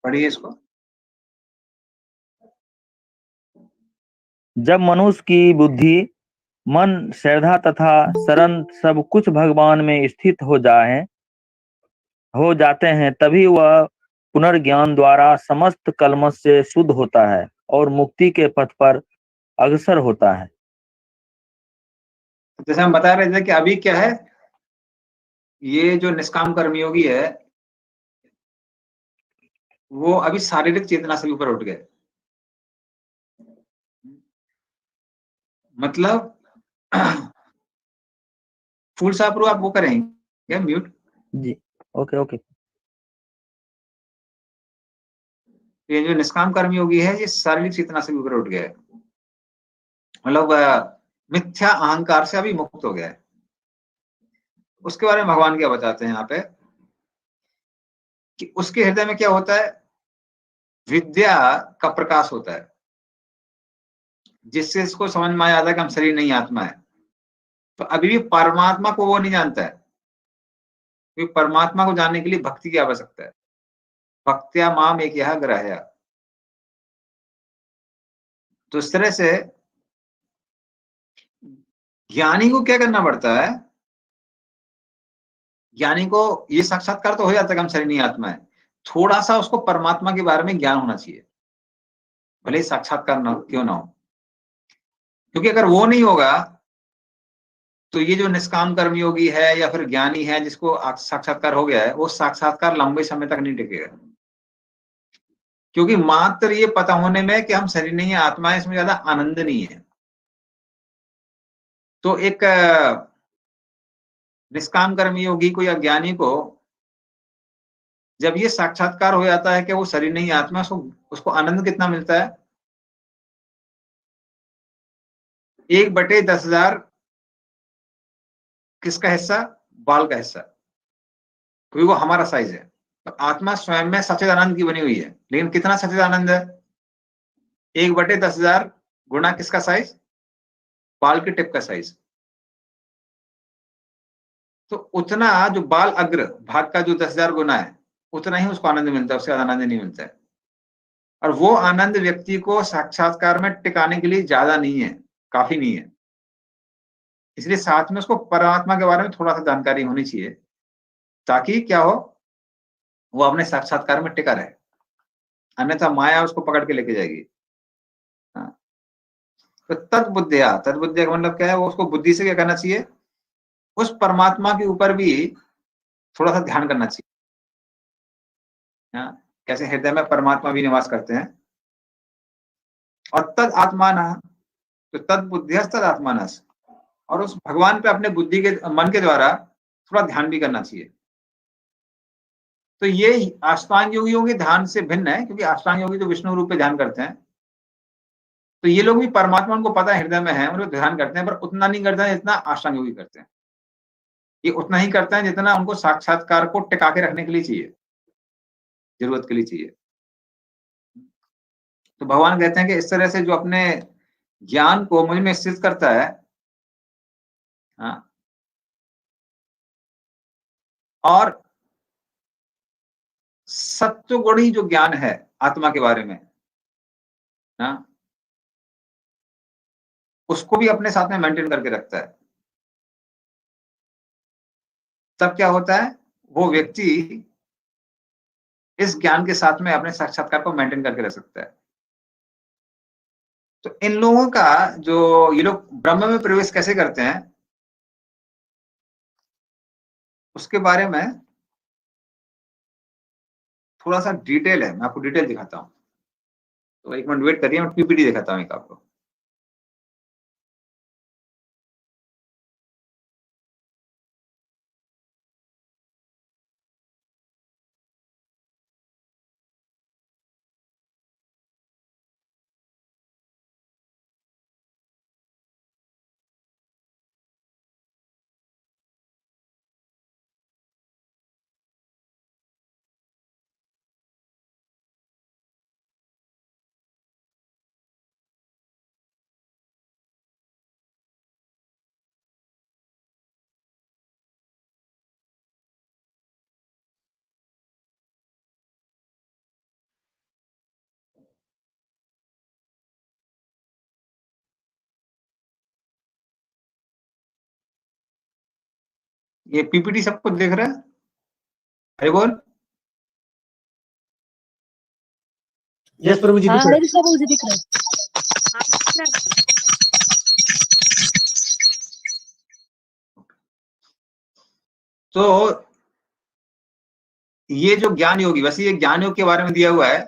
पढ़िए इसको। जब मनुष्य की बुद्धि, मन, श्रद्धा तथा शरण सब कुछ भगवान में स्थित हो जाते हैं, तभी वह पुनर्ज्ञान द्वारा समस्त कल्मश से शुद्ध होता है और मुक्ति के पथ पर अग्रसर होता है। जैसे हम बता रहे थे कि अभी क्या है, ये जो निष्काम कर्मयोगी है वो अभी शारीरिक चेतना से ऊपर उठ गए। मतलब फुल सापरू आप वो करेंगे म्यूट। जी, ओके ओके। ये जो निष्काम कर्मयोगी है ये शारीरिक चेतना से ऊपर उठ गया है, मतलब मिथ्या अहंकार से अभी मुक्त हो गया है। उसके बारे में भगवान क्या बताते हैं यहाँ पे कि उसके हृदय में क्या होता है, विद्या का प्रकाश होता है, जिससे इसको समझ में आ जाता है कि हम शरीर नहीं आत्मा है। तो अभी भी परमात्मा को वो नहीं जानता है, क्योंकि परमात्मा को जानने के लिए भक्ति की आवश्यकता है। भक्त्या माम एक यह ग्रह्य। तो इस तरह से ज्ञानी को क्या करना पड़ता है, ज्ञानी को ये साक्षात्कार तो हो जाता है कि हम शरीर नहीं आत्मा है, थोड़ा सा उसको परमात्मा के बारे में ज्ञान होना चाहिए, भले ही साक्षात्कार ना क्यों ना हो। क्योंकि अगर वो नहीं होगा तो ये जो निष्काम कर्मयोगी है या फिर ज्ञानी है जिसको साक्षात्कार हो गया है, वो साक्षात्कार लंबे समय तक नहीं टिकेगा। क्योंकि मात्र ये पता होने में कि हम शरीर नहीं है आत्मा है, इसमें ज्यादा आनंद नहीं है। तो एक निष्काम कर्मयोगी को या ज्ञानी को जब ये साक्षात्कार हो जाता है कि वो शरीर नहीं आत्मा, उसको आनंद कितना मिलता है, 1/10,000 किसका हिस्सा, बाल का हिस्सा, क्योंकि वो हमारा साइज है। तो आत्मा स्वयं में सचिद आनंद की बनी हुई है, लेकिन कितना सचिद आनंद है, 1/10,000 गुना किसका साइज, बाल के टिप का साइज। तो उतना जो बाल अग्र भाग का जो 10,000 गुना है, उतना ही उसको आनंद मिलता है, उससे ज्यादा आनंद नहीं मिलता है। और वो आनंद व्यक्ति को साक्षात्कार में टिकाने के लिए ज्यादा नहीं है, काफी नहीं है। इसलिए साथ में उसको परमात्मा के बारे में थोड़ा सा जानकारी होनी चाहिए, ताकि क्या हो, वो अपने साक्षात्कार में टिका रहे, अन्यथा माया उसको पकड़ के लेके जाएगी। हाँ। तो तद बुद्धिया का मतलब क्या है, वो उसको बुद्धि से क्या करना चाहिए, उस परमात्मा के ऊपर भी थोड़ा सा ध्यान करना चाहिए। हाँ, कैसे हृदय में परमात्मा भी निवास करते हैं। और तद आत्मान, तो तद बुद्धिया तद आत्मानस, और उस भगवान पे अपने बुद्धि के मन के द्वारा थोड़ा ध्यान भी करना चाहिए। तो ये अष्टांग योगियों के ध्यान से भिन्न है, क्योंकि अष्टांग योगी तो विष्णु रूप पे ध्यान करते हैं। तो ये लोग भी परमात्मा उनको पता है हृदय में है, उनको ध्यान करते हैं, पर उतना नहीं करते हैं जितना अष्टांग योगी करते हैं। ये उतना ही करते हैं जितना उनको साक्षात्कार को टिका के रखने के लिए चाहिए, जरूरत के लिए चाहिए। तो भगवान कहते हैं कि इस तरह से जो अपने ज्ञान को मुझ में स्थित करता है, हाँ, और सत्वगुणी जो ज्ञान है आत्मा के बारे में, हाँ, उसको भी अपने साथ में मेंटेन करके रखता है, तब क्या होता है, वो व्यक्ति इस ज्ञान के साथ में अपने साक्षात्कार को मेंटेन करके रख सकता है। तो इन लोगों का जो, ये लोग ब्रह्म में प्रवेश कैसे करते हैं उसके बारे में थोड़ा सा डिटेल है, मैं आपको डिटेल दिखाता हूँ। तो एक मिनट वेट करिए, मैं पीपीटी दिखाता हूँ एक आपको। ये पीपीटी सबको देख रहा है? अरे बोल। यस प्रभु जी, हाँ दिख रहा है। हरे कृष्णा प्रभु जी दिख रहा है। तो ये जो ज्ञान योगी, वैसे ये ज्ञान योग के बारे में दिया हुआ है,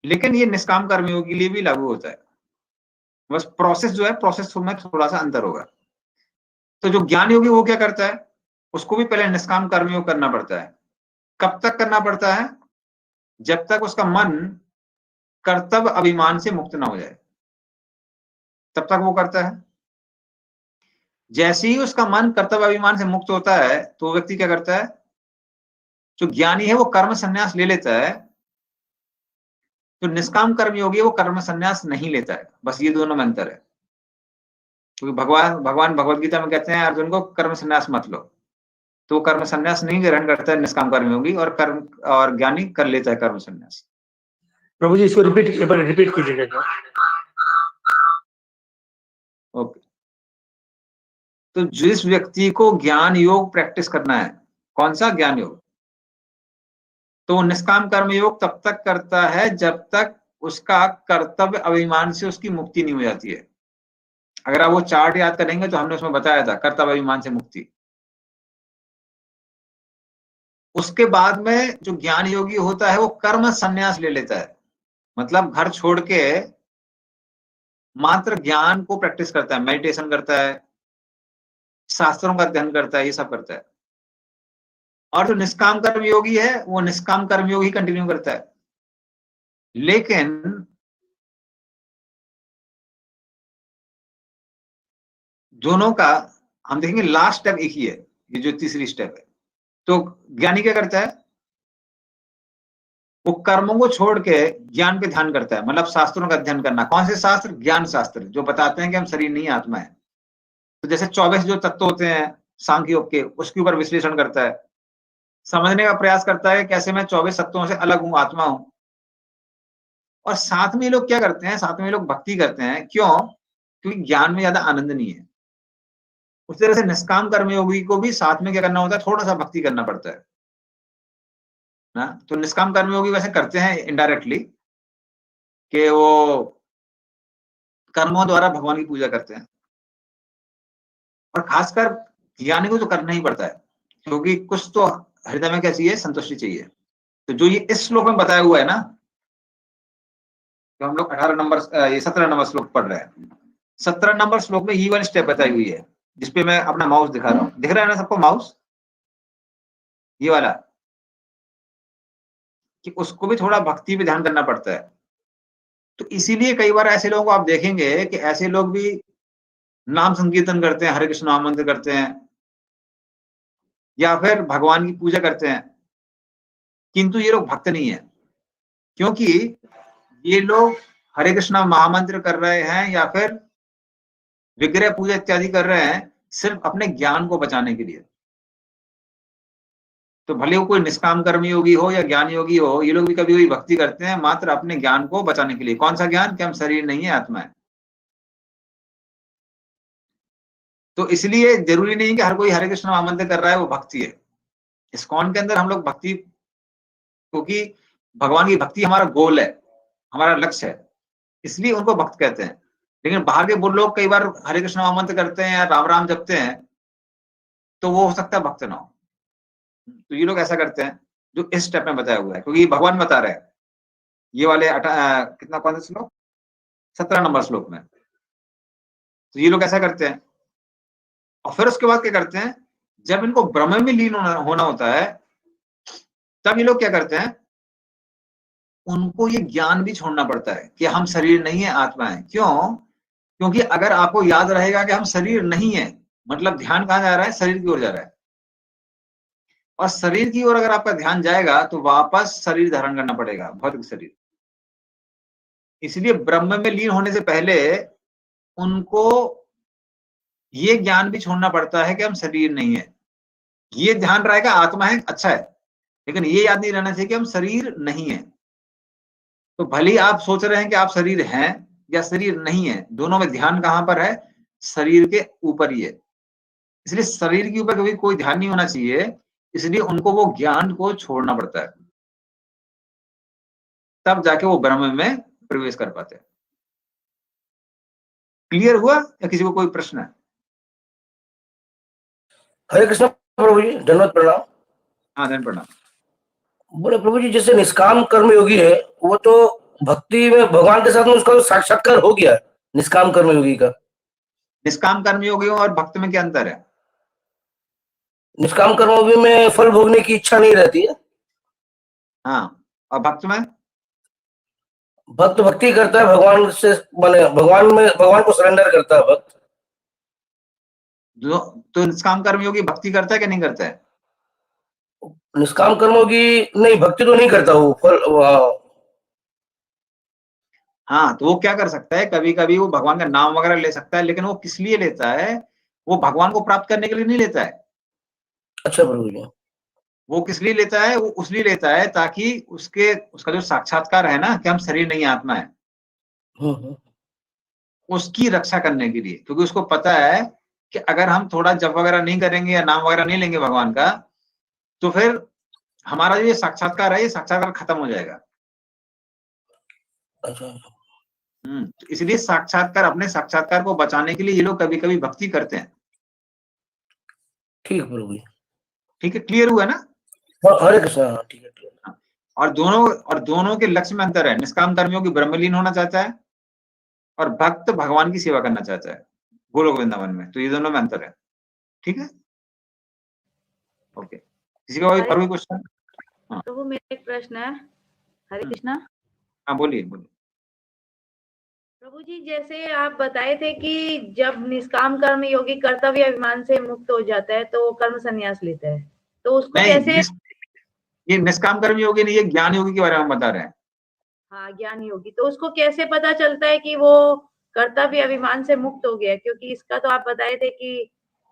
लेकिन ये निष्काम कर्मयोग के लिए भी लागू होता है। बस प्रोसेस जो है, प्रोसेस में थोड़ा सा अंतर होगा। तो जो ज्ञान योगी वो क्या करता है, उसको भी पहले निष्काम कर्मयोग करना पड़ता है। कब तक करना पड़ता है? जब तक उसका मन कर्तव्य अभिमान से मुक्त ना हो जाए, तब तक वो करता है। जैसे ही उसका मन कर्तव्य अभिमान से मुक्त होता है तो व्यक्ति क्या करता है, जो ज्ञानी है वो कर्म संन्यास ले लेता है, जो निष्काम कर्मयोगी है वो कर्म संन्यास नहीं लेता है। बस ये दोनों में अंतर है। क्योंकि भगवान भगवद गीता में कहते हैं अर्जुन को कर्म संन्यास मत लो, तो कर्म संन्यास नहीं ग्रहण करता है निष्काम कर्मयोगी, और ज्ञानी कर लेता है कर्म संन्यास। प्रभु जी इसको रिपीट कीजिएगा। ओके। तो जिस व्यक्ति को ज्ञान योग प्रैक्टिस करना है, कौन सा ज्ञान योग, तो निष्काम कर्म योग तब तक करता है जब तक उसका कर्तव्य अभिमान से उसकी मुक्ति नहीं हो जाती है। अगर आप वो चार्ट याद करेंगे तो हमने उसमें बताया था कर्तव्य अभिमान से मुक्ति। उसके बाद में जो ज्ञान योगी होता है वो कर्म संन्यास ले लेता है, मतलब घर छोड़ के मात्र ज्ञान को प्रैक्टिस करता है, मेडिटेशन करता है, शास्त्रों का अध्ययन करता है, ये सब करता है। और जो निष्काम कर्म योगी है वो निष्काम कर्म योग ही कंटिन्यू करता है। लेकिन दोनों का हम देखेंगे लास्ट स्टेप एक ही है, ये जो तीसरी स्टेप है। तो ज्ञानी क्या करता है, वो कर्मों को छोड़ के ज्ञान पे ध्यान करता है, मतलब शास्त्रों का अध्ययन करना। कौन से शास्त्र? ज्ञान शास्त्र, जो बताते हैं कि हम शरीर नहीं आत्मा है। तो जैसे 24 जो तत्व होते हैं सांख्य योग के, उसके ऊपर विश्लेषण करता है, समझने का प्रयास करता है कैसे मैं 24 तत्वों से अलग हूं, आत्मा हूं। और साथ में ये लोग क्या करते हैं, साथ में ये लोग भक्ति करते हैं। क्यों? क्योंकि ज्ञान में ज्यादा आनंद नहीं है। उस तरह से निष्काम कर्मयोगी को भी साथ में क्या करना होता है, थोड़ा सा भक्ति करना पड़ता है ना। तो निष्काम कर्मयोगी वैसे करते हैं इनडायरेक्टली, कि वो कर्मों द्वारा भगवान की पूजा करते हैं। और खासकर ज्ञानी को तो करना ही पड़ता है, क्योंकि कुछ तो हृदय में क्या चाहिए, संतुष्टि चाहिए। तो जो ये इस श्लोक में बताया हुआ है ना, तो हम लोग 18 नंबर ये 17 नंबर श्लोक पढ़ रहे हैं। 17 नंबर श्लोक में ये वाली स्टेप बताई हुई है, जिसपे मैं अपना माउस दिखा रहा हूं। दिख रहा है ना सबको माउस, ये वाला, कि उसको भी थोड़ा भक्ति पे ध्यान करना पड़ता है। तो इसीलिए कई बार ऐसे लोगों को आप देखेंगे कि ऐसे लोग भी नाम संकीर्तन करते हैं, हरे कृष्ण महामंत्र करते हैं, या फिर भगवान की पूजा करते हैं, किंतु ये लोग भक्त नहीं है। क्योंकि ये लोग हरे कृष्ण महामंत्र कर रहे हैं या फिर विग्रह पूजा इत्यादि कर रहे हैं सिर्फ अपने ज्ञान को बचाने के लिए। तो भले वो कोई निष्काम कर्मी योगी हो या ज्ञान योगी हो, ये लोग भी कभी कभी भक्ति करते हैं मात्र अपने ज्ञान को बचाने के लिए। कौन सा ज्ञान? कि हम शरीर नहीं है, आत्मा है। तो इसलिए जरूरी नहीं कि हर कोई हरे कृष्ण महामंत्र कर रहा है वो भक्ति है। इस्कॉन के अंदर हम लोग भक्ति, क्योंकि भगवान की भक्ति हमारा गोल है, हमारा लक्ष्य है, इसलिए उनको भक्त कहते हैं। लेकिन बाहर के बुरे लोग कई बार हरे कृष्ण महामंत्र करते हैं या राम राम जपते हैं, तो वो हो सकता है भक्त ना हो। तो ये लोग ऐसा करते हैं जो इस स्टेप में बताया हुआ है, क्योंकि भगवान बता रहे हैं ये वाले कितना, कौन सा श्लोक, 17 नंबर श्लोक में। तो ये लोग ऐसा करते हैं। और फिर उसके बाद क्या करते हैं, जब इनको ब्रह्म में लीन होना होता है, तब ये लोग क्या करते हैं, उनको ये ज्ञान भी छोड़ना पड़ता है कि हम शरीर नहीं है, आत्मा है। क्यों? क्योंकि अगर आपको याद रहेगा कि हम शरीर नहीं है, मतलब ध्यान कहाँ जा रहा है, शरीर की ओर जा रहा है। और शरीर की ओर अगर आपका ध्यान जाएगा तो वापस शरीर धारण करना पड़ेगा, भौतिक शरीर। इसलिए ब्रह्म में लीन होने से पहले उनको ये ज्ञान भी छोड़ना पड़ता है कि हम शरीर नहीं है। ये ध्यान रहेगा आत्मा है, अच्छा है, लेकिन ये याद नहीं रहना चाहिए कि हम शरीर नहीं है। तो भले ही आप सोच रहे हैं कि आप शरीर हैं या शरीर नहीं है, दोनों में ध्यान कहां पर है, शरीर के ऊपर ही है, इसलिए शरीर के ऊपर कभी कोई ध्यान नहीं होना चाहिए, इसलिए उनको वो ज्ञान को छोड़ना पड़ता है, तब जाके वो ब्रह्म में प्रवेश कर पाते हैं। क्लियर हुआ या किसी को कोई प्रश्न है? हरे कृष्ण प्रभु जी, धन्यवाद, प्रणाम। हाँ, धन प्रणाम। बोले प्रभु जी, जैसे निष्काम कर्म योगी है, वो तो भक्ति में भगवान के साथ में उसका साक्षात्कार हो गया, निष्काम कर्म योगी का। निष्काम कर्मयोगियों और भक्त में क्या अंतर है? निष्काम कर्म योगी में फल भोगने की इच्छा नहीं रहती है। हाँ, और भक्त में? भक्त भक्ति करता है, भगवान से माने भगवान को सरेंडर करता है भक्त। तो निष्काम कर्मयोगी भक्ति करता है कि नहीं करता है? निष्काम कर्म योगी नहीं, भक्ति तो नहीं करता वो, फल हाँ, तो वो क्या कर सकता है, कभी कभी वो भगवान का नाम वगैरह ले सकता है, लेकिन वो किस लिए लेता है? वो भगवान को प्राप्त करने के लिए नहीं लेता है। अच्छा प्रभु जी। वो किस लिए लेता है? वो उसलिए लेता है ताकि उसका जो साक्षात्कार है ना कि हम शरीर नहीं आत्मा है, उसकी रक्षा करने के लिए, क्योंकि उसको पता है कि अगर हम थोड़ा जप वगैरह नहीं करेंगे या नाम वगैरह नहीं लेंगे भगवान का, तो फिर हमारा जो ये साक्षात्कार है, ये साक्षात्कार खत्म हो जाएगा। अच्छा, तो इसलिए अपने साक्षात्कार को बचाने के लिए ये लोग कभी कभी भक्ति करते हैं। ठीक है प्रभु जी। ठीक है, क्लियर हुआ ना? हरे कृष्ण। ठीक है, ठीक है। और दोनों के लक्ष्य में अंतर है। निष्काम कर्मियों की ब्रह्मलीन होना चाहता है और भक्त भगवान की सेवा करना चाहता है गोलोक वृंदावन में, तो ये दोनों में अंतर है। ठीक है, ओके। किसी का और कोई क्वेश्चन? प्रभु मेरा एक प्रश्न है। हरे कृष्णा। हाँ, बोलिए बोलिए। प्रभु जी, जैसे आप बताए थे कि जब निष्काम कर्म योगी कर्तव्य अभिमान से मुक्त हो जाता है तो कर्म संन्यास लेता है, तो उसको कैसे? ये निष्काम कर्म योगी नहीं, ये ज्ञान योगी के बारे में बता रहे हैं। हाँ, ज्ञान योगी, तो उसको कैसे पता चलता है कि वो कर्तव्य अभिमान से मुक्त हो गया? क्योंकि इसका तो आप बताए थे कि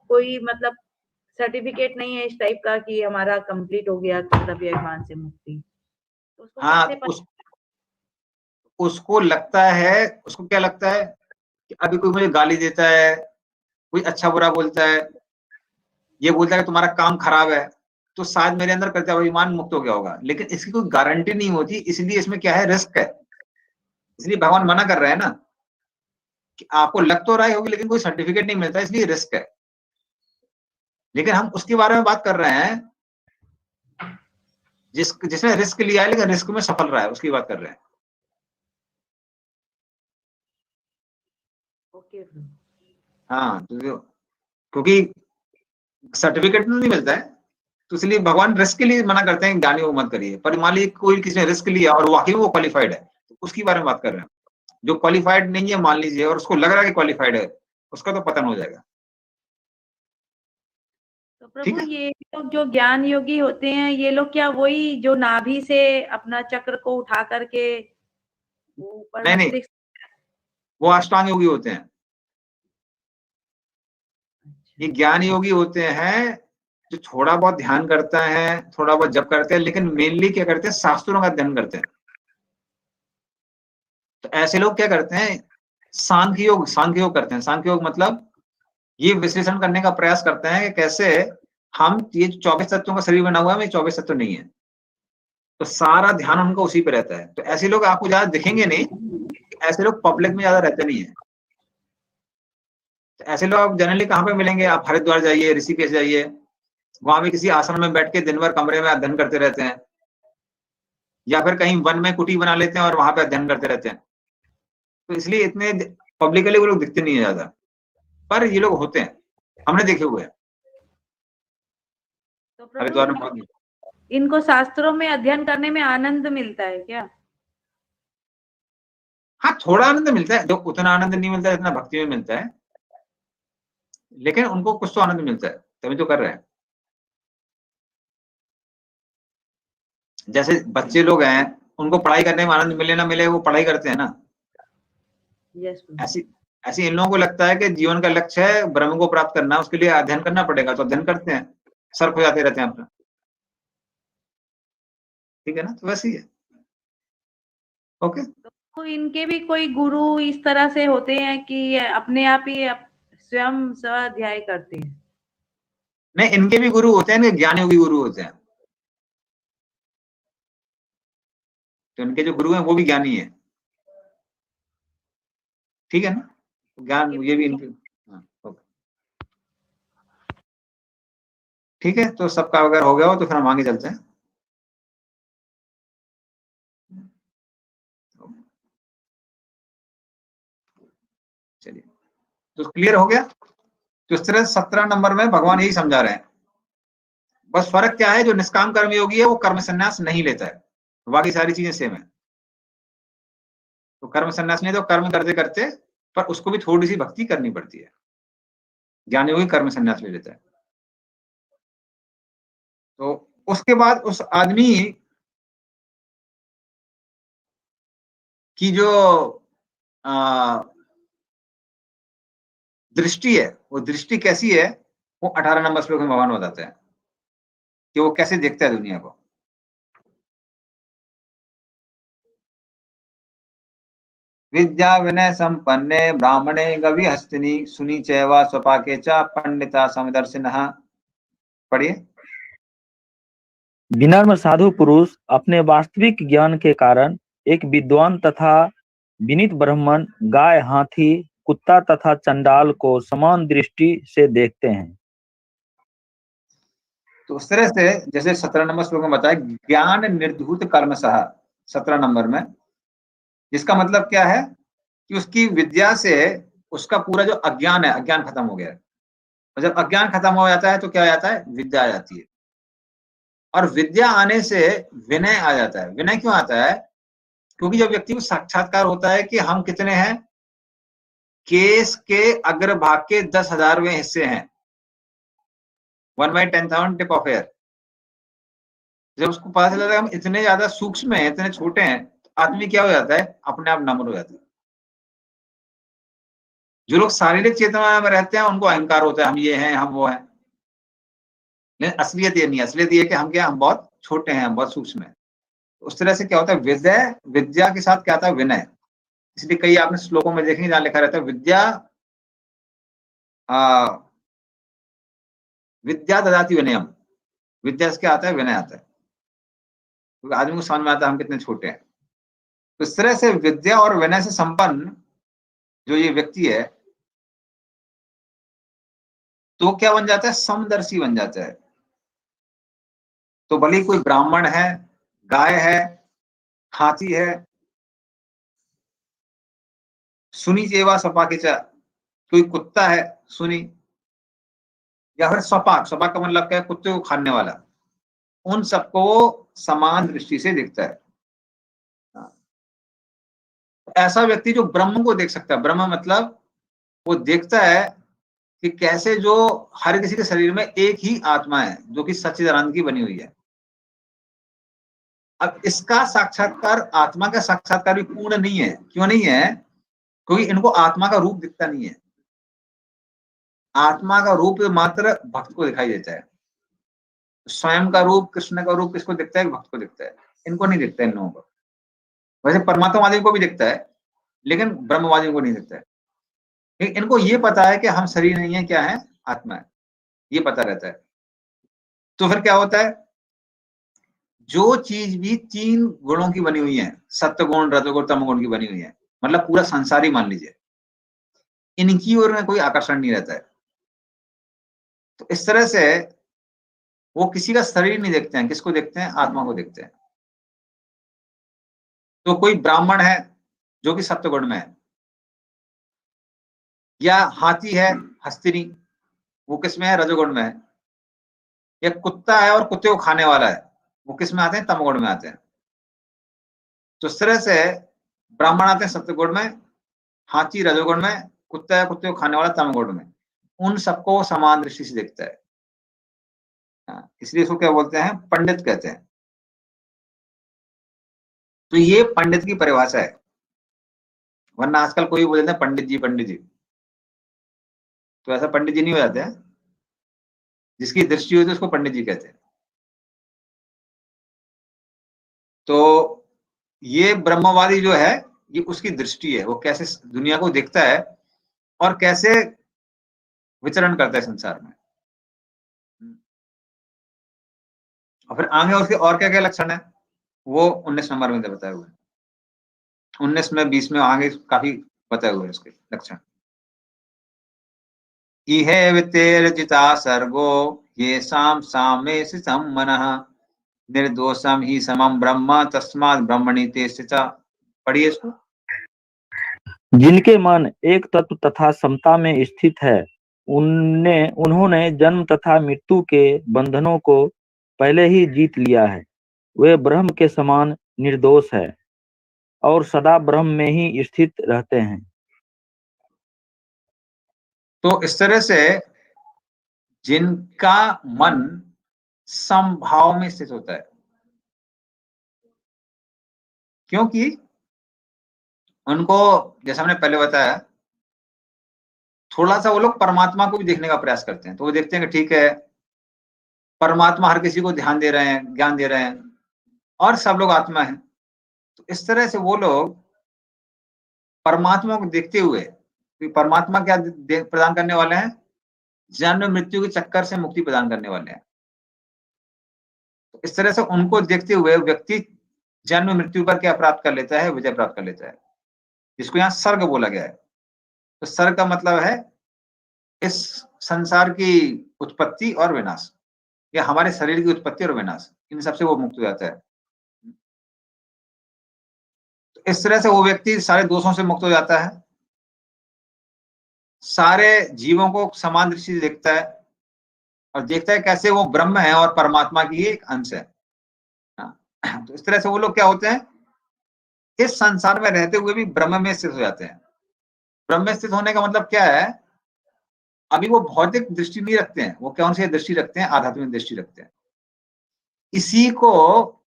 कोई मतलब सर्टिफिकेट नहीं है इस टाइप का कि हमारा कंप्लीट हो गया कर्तव्य अभिमान से मुक्ति, तो उसको हाँ, कैसे पता? उसको लगता है, उसको क्या लगता है कि अभी कोई मुझे गाली देता है, कोई अच्छा बुरा बोलता है, ये बोलता है कि तुम्हारा काम खराब है, तो शायद मेरे अंदर कर्तव्य अभिमान मुक्त हो गया होगा, लेकिन इसकी कोई गारंटी नहीं होती। इसलिए इसमें क्या है, रिस्क है। इसलिए भगवान मना कर रहे हैं ना कि आपको लग तो रहा होगी लेकिन कोई सर्टिफिकेट नहीं मिलता, इसलिए रिस्क है। लेकिन हम उसके बारे में बात कर रहे हैं जिसने रिस्क लिया है लेकिन रिस्क में सफल रहा है, उसकी बात कर रहे हैं। ओके। हाँ, तो क्योंकि सर्टिफिकेट नहीं मिलता है, तो इसलिए भगवान रिस्क के लिए मना करते हैं, ज्ञानी वो मत करिए। पर मान लीजिए कोई किसी ने रिस्क लिया और वाकई वो क्वालिफाइड है, तो उसकी बारे में बात कर रहे हैं। जो क्वालिफाइड नहीं है मान लीजिए और उसको लग रहा है कि क्वालिफाइड है, उसका तो पतन हो जाएगा। तो प्रभु, ये लोग जो ज्ञान योगी होते हैं, ये लोग क्या वही जो नाभि से अपना चक्र को उठा करके ऊपर नहीं, वो अष्टांग योगी होते हैं। ये ज्ञान योगी होते हैं जो थोड़ा बहुत ध्यान करता है, थोड़ा बहुत जप करते हैं, लेकिन मेनली क्या करते हैं, शास्त्रों का अध्ययन करते हैं। तो ऐसे लोग क्या करते हैं, सांख्य योग करते हैं। सांख्य योग मतलब ये विश्लेषण करने का प्रयास करते हैं कि कैसे हम, ये 24 तत्वों का शरीर बना हुआ है, में 24 तत्व नहीं है, तो सारा ध्यान उनका उसी पे रहता है। तो ऐसे लोग आपको ज्यादा दिखेंगे नहीं, ऐसे लोग पब्लिक में ज्यादा रहते नहीं है। तो ऐसे लोग आप जनरली कहाँ पे मिलेंगे? आप हरिद्वार जाइए, ऋषिकेश जाइए, वहां भी किसी आश्रम में बैठ के दिन भर कमरे में अध्ययन करते रहते हैं, या फिर कहीं वन में कुटी बना लेते हैं और वहां पे अध्ययन करते रहते हैं। तो इसलिए इतने पब्लिकली वो लोग दिखते नहीं है ज्यादा, पर ये लोग होते हैं, हमने देखे हुए हैं तो हरिद्वार में। प्रभु, इनको शास्त्रों में अध्ययन करने में आनंद मिलता है क्या? हाँ, थोड़ा आनंद मिलता है, जो उतना आनंद नहीं मिलता है जितना भक्ति में मिलता है, लेकिन उनको कुछ तो आनंद मिलता है, तभी तो कर रहे हैं। जैसे बच्चे लोग हैं, उनको पढ़ाई करने में आनंद मिले ना मिले, वो पढ़ाई करते हैं ना। यस। ऐसी इन लोगों को लगता है कि जीवन का लक्ष्य है ब्रह्म को प्राप्त करना, उसके लिए अध्ययन करना पड़ेगा, तो अध्ययन करते हैं, सर खो जाते रहते हैं अपना। ठीक है ना, तो वैसे ही है। ओके। तो इनके भी कोई गुरु इस तरह से होते हैं कि अपने आप ही स्वयं स्वाध्याय करते हैं। नहीं, इनके भी गुरु होते हैं, इनके ज्ञानियों के गुरु होते हैं। तो इनके जो गुरु हैं वो भी ज्ञानी है, ठीक है ना? ज्ञान ये भी इनके, हाँ, ओके। ठीक है, तो सबका अगर हो गया हो तो फिर हम आगे चलते हैं। चलिए, तो क्लियर हो गया। तो इस तरह 17 नंबर में भगवान यही समझा रहे हैं। बस फर्क क्या है, जो निष्काम कर्म योगी है वो कर्म संन्यास नहीं लेता है, बाकी सारी चीजें सेम है। तो कर्म संन्यास नहीं, तो कर्म करते करते पर उसको भी थोड़ी सी भक्ति करनी पड़ती है। ज्ञानी योगी कर्म संन्यास ले लेता है। तो उसके बाद उस आदमी की जो दृष्टि है, वो दृष्टि कैसी है, वो 18 नंबर श्लोक में भगवान बताते हैं कि वो कैसे देखता है दुनिया को। विद्या विनय संपन्ने ब्राह्मणे गवि हस्तिनी सुनी चैवा स्वपाके च पंडिता समदर्शिनः। पढ़िए। विनम्र साधु पुरुष अपने वास्तविक ज्ञान के कारण एक विद्वान तथा विनीत ब्राह्मण, गाय, हाथी, कुत्ता तथा चंडाल को समान दृष्टि से देखते हैं। तो उस तरह से जैसे 17 नंबर श्लोक में बताया, ज्ञान निर्धूत कर्मशः 17 नंबर में, इसका मतलब क्या है कि उसकी विद्या से उसका पूरा जो अज्ञान है, अज्ञान खत्म हो गया है। और जब अज्ञान खत्म हो जाता है तो क्या आ जाता है, विद्या आ जाती है। और विद्या आने से विनय आ जाता है। विनय क्यों आता है? क्योंकि जब व्यक्ति को साक्षात्कार होता है कि हम कितने हैं, केस के अग्रभाग के 10,000वें हिस्से हैं, 1/10,000 टिप ऑफ एयर। जब उसको पता चलता है कि हम इतने ज्यादा सूक्ष्म हैं, इतने छोटे हैं, तो आदमी क्या हो जाता है, अपने आप नम्र हो जाता है। जो लोग शारीरिक चेतना में रहते हैं उनको अहंकार होता है, हम ये हैं, हम वो हैं। लेकिन असलियत ये नहीं है। असलियत ये है कि हम क्या, हम बहुत छोटे हैं, हम बहुत सूक्ष्म हैं। उस तरह से क्या होता है, विद्या के साथ क्या आता है, विनय। इसलिए कई आपने श्लोकों में देखेंगे जहां लिखा रहता है विद्या ददाति विनयम। विद्या से क्या आता है, विनय आता है, क्योंकि आदमी को समझ में आता है हम कितने छोटे हैं। तो इस तरह से विद्या और विनय से संपन्न जो ये व्यक्ति है, तो क्या बन जाता है, समदर्शी बन जाता है। तो भले कोई ब्राह्मण है, गाय है, हाथी है, सुनी जेवा सपाकेचा, कोई कुत्ता है सुनी, या फिर स्वपाक, स्वपाक का मतलब क्या है, कुत्ते को खाने वाला, उन सबको समान दृष्टि से देखता है। ऐसा व्यक्ति जो ब्रह्म को देख सकता है, ब्रह्म मतलब वो देखता है कि कैसे जो हर किसी के शरीर में एक ही आत्मा है जो कि सच्चिदानंद की बनी हुई है। अब इसका साक्षात्कार, आत्मा का साक्षात्कार भी पूर्ण नहीं है। क्यों नहीं है? क्योंकि इनको आत्मा का रूप दिखता नहीं है। आत्मा का रूप मात्र भक्त को दिखाई देता है। स्वयं का रूप, कृष्ण का रूप किसको दिखता है, भक्त को दिखता है। इनको नहीं दिखता इन लोगों को। वैसे परमात्मावादी को भी दिखता है, लेकिन ब्रह्मवादी को नहीं दिखता है। लेकिन इनको ये पता है कि हम शरीर नहीं है, क्या है, आत्मा है, ये पता रहता है। तो फिर क्या होता है, जो चीज भी 3 गुणों की बनी हुई है, सत्य गुण, रजोगुण, तमोगुण की बनी हुई है, मतलब पूरा संसार ही मान लीजिए, इनकी ओर में कोई आकर्षण नहीं रहता है। तो इस तरह से वो किसी का शरीर नहीं देखते हैं, किसको देखते हैं, आत्मा को देखते हैं। तो कोई ब्राह्मण है जो कि सत्य में है, या हाथी है हस्तिनी, वो किस में है, रजोगुण में है, या कुत्ता है और कुत्ते को खाने वाला है, वो किस में आते हैं, तमोगुण में आते हैं। तो इस तरह से ब्राह्मण आते हैं सत्वगुण में, हाथी रजोगुण में, कुत्ता है कुत्ते को खाने वाला तमोगुण में। उन सबको समान दृष्टि से देखता है। इसलिए इसको क्या बोलते हैं, पंडित कहते हैं। तो ये पंडित की परिभाषा है। वरना आजकल कोई बोल देते हैं पंडित जी, पंडित जी, तो ऐसा पंडित जी नहीं हो जाते हैं। जिसकी दृष्टि होती है उसको पंडित जी कहते हैं। तो ये ब्रह्मवादी जो है, ये उसकी दृष्टि है, वो कैसे दुनिया को देखता है और कैसे विचरण करता है संसार में। और फिर आगे उसके और क्या क्या लक्षण है वो 19 नंबर में बताए हुए हैं। 19 में 20 में आगे काफी बताए हुए हैं उसके लक्षण। इहे वितेर्जिता सर्गो ये सामे सम्मनः निर्दोषम ही समम ब्रह्म तस्मात् ब्रह्मणि ते स्थिता। पढ़िए इसको। जिनके मन एक तत्व तथा समता में स्थित है, उन्होंने जन्म तथा मृत्यु के बंधनों को पहले ही जीत लिया है। वे ब्रह्म के समान निर्दोष है और सदा ब्रह्म में ही स्थित रहते हैं। तो इस तरह से जिनका मन समभाव में स्थित होता है, क्योंकि उनको जैसा हमने पहले बताया थोड़ा सा वो लोग परमात्मा को भी देखने का प्रयास करते हैं। तो वो देखते हैं कि ठीक है परमात्मा हर किसी को ध्यान दे रहे हैं, ज्ञान दे रहे हैं और सब लोग आत्मा है। तो इस तरह से वो लोग परमात्मा को देखते हुए, परमात्मा क्या प्रदान करने वाले हैं, जन्म मृत्यु के चक्कर से मुक्ति प्रदान करने वाले हैं। तो इस तरह से उनको देखते हुए व्यक्ति जन्म मृत्यु पर क्या प्राप्त कर लेता है, विजय प्राप्त कर लेता है, जिसको यहाँ सर्ग बोला गया है। तो सर्ग का मतलब है इस संसार की उत्पत्ति और विनाश, या हमारे शरीर की उत्पत्ति और विनाश, इन सबसे वो मुक्त हो जाता है। तो इस तरह से वो व्यक्ति सारे दोषों से मुक्त हो जाता है, सारे जीवों को समान दृष्टि से देखता है और देखता है कैसे वो ब्रह्म है और परमात्मा की एक अंश है। तो इस तरह से वो लोग क्या होते हैं, इस संसार में रहते हुए भी ब्रह्म में स्थित हो जाते हैं। ब्रह्म में स्थित होने का मतलब क्या है, अभी वो भौतिक दृष्टि नहीं रखते हैं, वो कौन सी दृष्टि रखते हैं, आध्यात्मिक दृष्टि रखते हैं। इसी को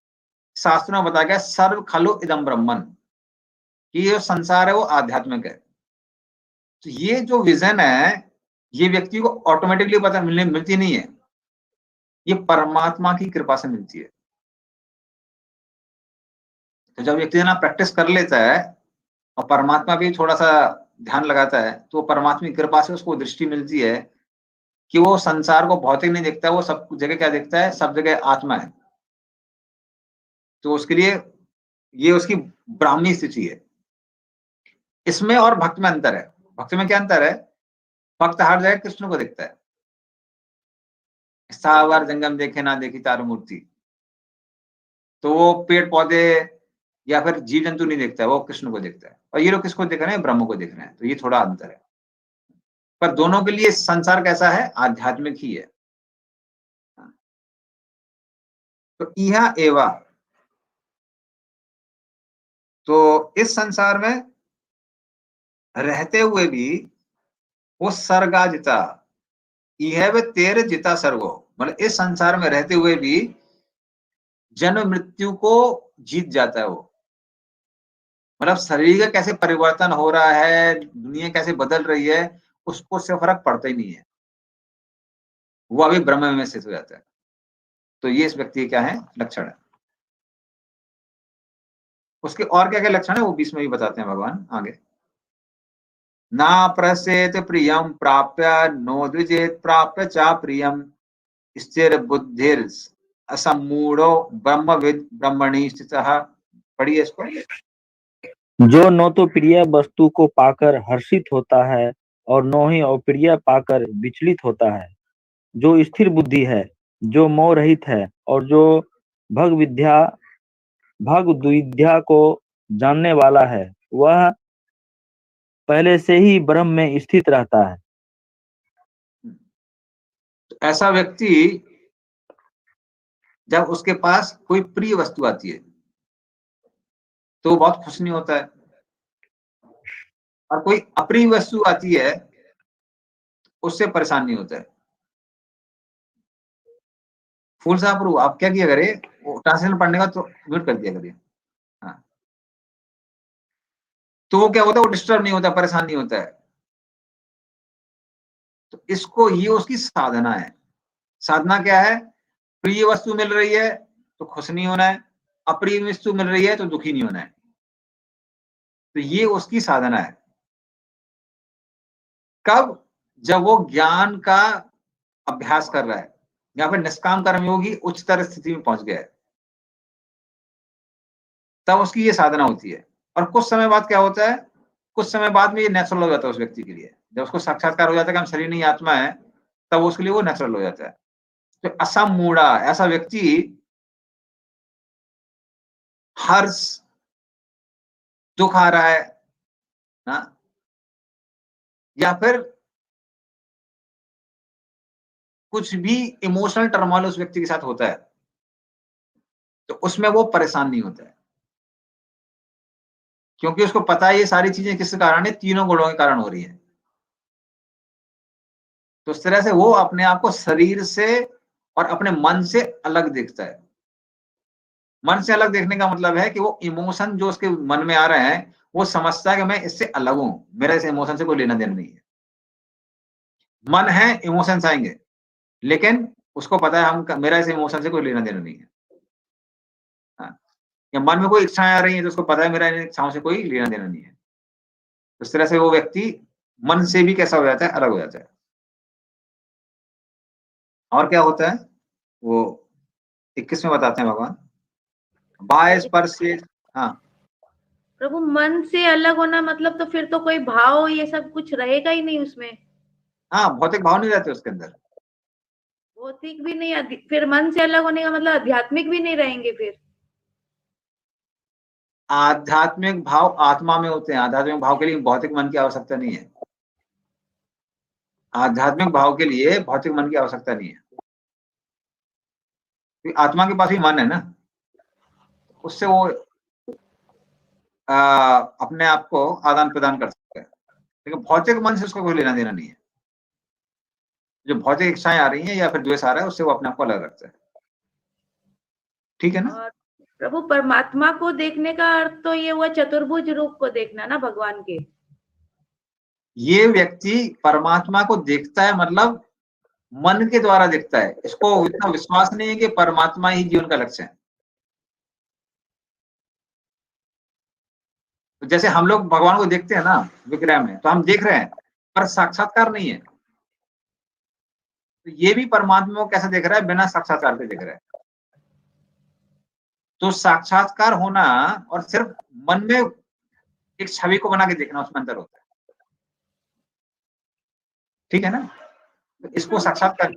शास्त्रों में बताया गया सर्व खलु इदम ब्रह्मन, कि ये संसार है वो आध्यात्मिक है। तो ये जो विजन है ये व्यक्ति को ऑटोमेटिकली पता मिलती नहीं है, ये परमात्मा की कृपा से मिलती है। तो जब व्यक्ति ना प्रैक्टिस कर लेता है और परमात्मा भी थोड़ा सा ध्यान लगाता है तो परमात्मा की कृपा से उसको दृष्टि मिलती है कि वो संसार को भौतिक नहीं देखता, वो सब जगह क्या देखता है, सब जगह आत्मा है। तो उसके लिए ये उसकी ब्राह्मी स्थिति है। इसमें और भक्त में अंतर है। भक्त में क्या अंतर है, भक्त हर जगह कृष्ण को देखता है, स्थावर जंगम देखे ना देखी तारू मूर्ति। तो वो पेड़ पौधे या फिर जीव जंतु नहीं देखता है, वो कृष्ण को देखता है। और ये लोग किसको देख रहे हैं, ब्रह्म को देख रहे हैं। तो ये थोड़ा अंतर है, पर दोनों के लिए संसार कैसा है, आध्यात्मिक ही है। तो इहा एवा, तो इस संसार में रहते हुए भी वो सर्गा जिता, यह तेरे जिता सर्गो, मतलब इस संसार में रहते हुए भी जन्म मृत्यु को जीत जाता है वो। मतलब शरीर का कैसे परिवर्तन हो रहा है, दुनिया कैसे बदल रही है, उसको से फर्क पड़ता ही नहीं है, वो अभी ब्रह्म में स्थित हो जाता है। तो ये इस व्यक्ति क्या है, लक्षण है। उसके और क्या क्या लक्षण है वो 20 में भी बताते हैं भगवान आगे। ना प्रसेत प्रियम प्राप्य नो द्विजेत प्राप्य चा प्रियम स्थिर बुद्धिर असमूढ़ो ब्रह्मविद ब्रह्मणि स्थितः। पढ़िए इसको। जो न तो प्रिय वस्तु को पाकर हर्षित होता है और न ही अप्रिय पाकर विचलित होता है, जो स्थिर बुद्धि है, जो मोह रहित है और जो भग विद्या को जानने वाला है, वह पहले से ही ब्रह्म में स्थित रहता है। ऐसा व्यक्ति जब उसके पास कोई प्रिय वस्तु आती है तो वो बहुत खुश नहीं होता है, और कोई अप्रिय वस्तु आती है उससे परेशान नहीं होता है। फूल साहब प्रभु आप क्या किया करिए, ट्रांसलेशन पढ़ने का तो म्यूट कर दिया करिए। हाँ, तो वो क्या होता है, वो डिस्टर्ब नहीं होता, परेशान नहीं होता है। तो इसको ये उसकी साधना है। साधना क्या है, प्रिय वस्तु मिल रही है तो खुश नहीं होना है, अप्रिय वस्तु मिल रही है तो दुखी नहीं होना है। तो ये उसकी साधना है। कब, जब वो ज्ञान का अभ्यास कर रहा है या फिर निष्काम कर्मयोगी उच्चतर स्थिति में पहुंच गया है, तब उसकी ये साधना होती है। और कुछ समय बाद क्या होता है, कुछ समय बाद में ये नेचुरल हो जाता है उस व्यक्ति के लिए। जब उसको साक्षात्कार हो जाता है कि हम शरीर नहीं आत्मा है, तब उसके लिए वो नेचुरल हो जाता है। तो असमूढ़ा ऐसा व्यक्ति हर्ष, दुख आ रहा है ना, या फिर कुछ भी इमोशनल टर्मोइल उस व्यक्ति के साथ होता है, तो उसमें वो परेशान नहीं होता है, क्योंकि उसको पता है ये सारी चीजें किस कारण है, तीनों गुणों के कारण हो रही है। तो इस तरह से वो अपने आप को शरीर से और अपने मन से अलग देखता है। मन से अलग देखने का मतलब है कि वो इमोशन जो उसके मन में आ रहे हैं, वो समझता है कि मैं इससे अलग हूं, मेरा इस इमोशन से कोई लेना देना नहीं है। मन है, इमोशंस आएंगे, लेकिन उसको पता है हम मेरा इस इमोशन से कोई लेना देना नहीं है। हाँ। या मन में कोई इच्छाएं आ रही हैं तो उसको पता है मेरा इन इच्छाओं से कोई लेना देना नहीं है। इस तरह से वो व्यक्ति मन से भी कैसा हो जाता है, अलग हो जाता है। और क्या होता है वो 21 में बताते हैं भगवान, बाह्य स्पर्श से। हाँ प्रभु, मन से अलग होना मतलब तो फिर तो कोई भाव ये सब कुछ रहेगा ही नहीं उसमें। हाँ, भौतिक भाव नहीं रहते उसके अंदर। भौतिक भी नहीं, फिर मन से अलग होने का मतलब आध्यात्मिक भी नहीं रहेंगे फिर। आध्यात्मिक भाव आत्मा में होते हैं। आध्यात्मिक भाव के लिए भौतिक मन की आवश्यकता नहीं है। आध्यात्मिक भाव के लिए भौतिक मन की आवश्यकता नहीं है, क्योंकि आत्मा के पास ही मन है ना, उससे वो अपने आप को आदान प्रदान कर सकता है। लेकिन भौतिक मन से उसको कोई लेना देना नहीं है। जो भौतिक इच्छाएं आ रही हैं या फिर द्वेष आ रहा है, उससे वो अपने आप को अलग रखता है। ठीक है ना। और प्रभु, परमात्मा को देखने का अर्थ तो ये हुआ चतुर्भुज रूप को देखना ना भगवान के। ये व्यक्ति परमात्मा को देखता है, मतलब मन के द्वारा देखता है। इसको इतना विश्वास नहीं है कि परमात्मा ही जीवन का लक्ष्य है। तो जैसे हम लोग भगवान को देखते हैं ना विग्रह में, तो हम देख रहे हैं, पर साक्षात्कार नहीं है। तो ये भी परमात्मा को कैसे देख रहा है, बिना साक्षात्कार के देख रहा है। तो साक्षात्कार होना और सिर्फ मन में एक छवि को बना के देखना, उसमें अंतर होता है। ठीक है ना। तो इसको साक्षात्कार।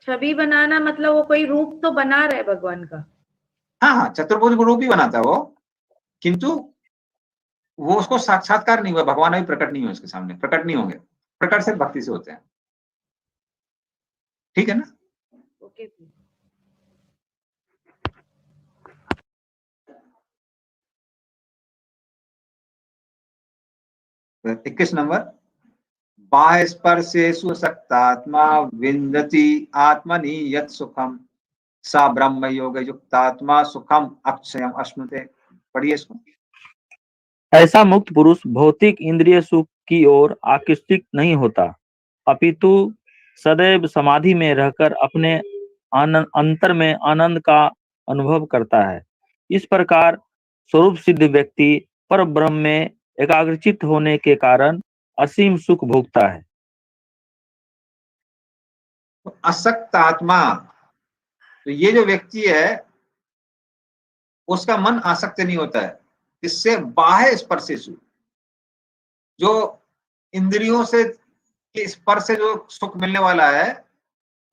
छवि बनाना मतलब वो कोई रूप तो बना रहा है भगवान का। हाँ हाँ, चतुर्भुज रूप ही बनाता है वो, किंतु वो उसको साक्षात्कार नहीं हुआ। भगवान अभी प्रकट नहीं हुए उसके सामने, प्रकट नहीं होंगे। प्रकट सिर्फ भक्ति से होते हैं। ठीक है ना। ओके। 21 नंबर, बाह्य स्पर्शेषु सक्तात्मा विन्दति आत्मनि यत् सुखम सा ब्रह्म योग युक्तात्मा सुखम अक्षयम अश्नुते। पढ़िए इसको। ऐसा मुक्त पुरुष भौतिक इंद्रिय सुख की ओर आकृष्ट नहीं होता, अपितु सदैव समाधि में रहकर अपने अंतर में आनंद का अनुभव करता है। इस प्रकार स्वरूप सिद्ध व्यक्ति पर ब्रह्म में एकाग्रचित होने के कारण असीम सुख भोगता है। तो असक्त आत्मा, तो ये जो व्यक्ति है उसका मन आसक्त नहीं होता है। इससे बाह्य स्पर्शेषु, जो इंद्रियों से के स्पर्श से जो सुख मिलने वाला है,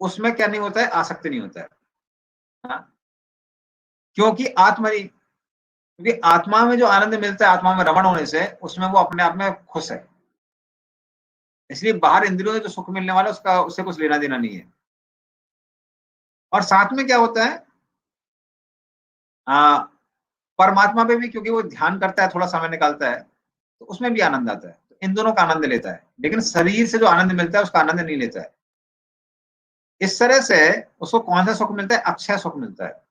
उसमें क्या नहीं होता है, आसक्त नहीं होता है। हाँ? क्योंकि क्योंकि आत्मा में जो आनंद मिलता है, आत्मा में रमण होने से, उसमें वो अपने आप में खुश है। इसलिए बाहर इंद्रियों से जो सुख मिलने वाला है, उसका उससे कुछ लेना देना नहीं है। और साथ में क्या होता है, परमात्मा पे भी क्योंकि वो ध्यान करता है, थोड़ा समय निकालता है, तो उसमें भी आनंद आता है। तो इन दोनों का आनंद लेता है, लेकिन शरीर से जो आनंद मिलता है उसका आनंद नहीं लेता है। इस तरह से उसको कौन सा सुख मिलता है, अक्षय सुख मिलता है।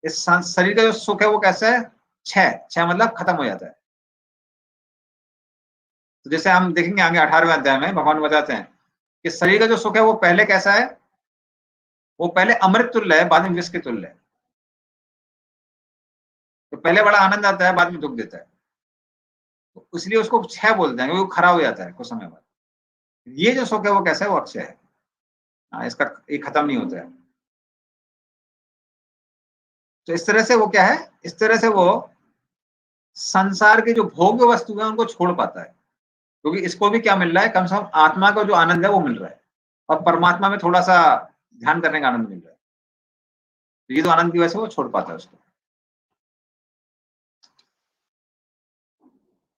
इस शरीर का जो सुख है वो कैसा है, क्षय। क्षय मतलब खत्म हो जाता है। तो जैसे हम देखेंगे आगे 18वें अध्याय में भगवान बताते हैं कि शरीर का जो सुख है वो पहले कैसा है, वो पहले अमृत तुल्य है, बाद में विष के तुल्य है। तो पहले बड़ा आनंद आता है, बाद में दुख देता है। तो इसलिए उसको क्षय बोलते हैं, क्योंकि वो खरा हो जाता है कुछ समय बाद। ये जो सुख है वो कैसा है, वो अक्षय है। इसका ये खत्म नहीं होता है। तो इस तरह से वो क्या है, इस तरह से वो संसार के जो भोग्य वस्तु है उनको छोड़ पाता है, क्योंकि इसको भी क्या मिल रहा है, कम से कम आत्मा का जो आनंद है वो मिल रहा है, और परमात्मा में थोड़ा सा ध्यान करने का आनंद मिल रहा है। तो ये जो आनंद की वजह से वो छोड़ पाता है उसको।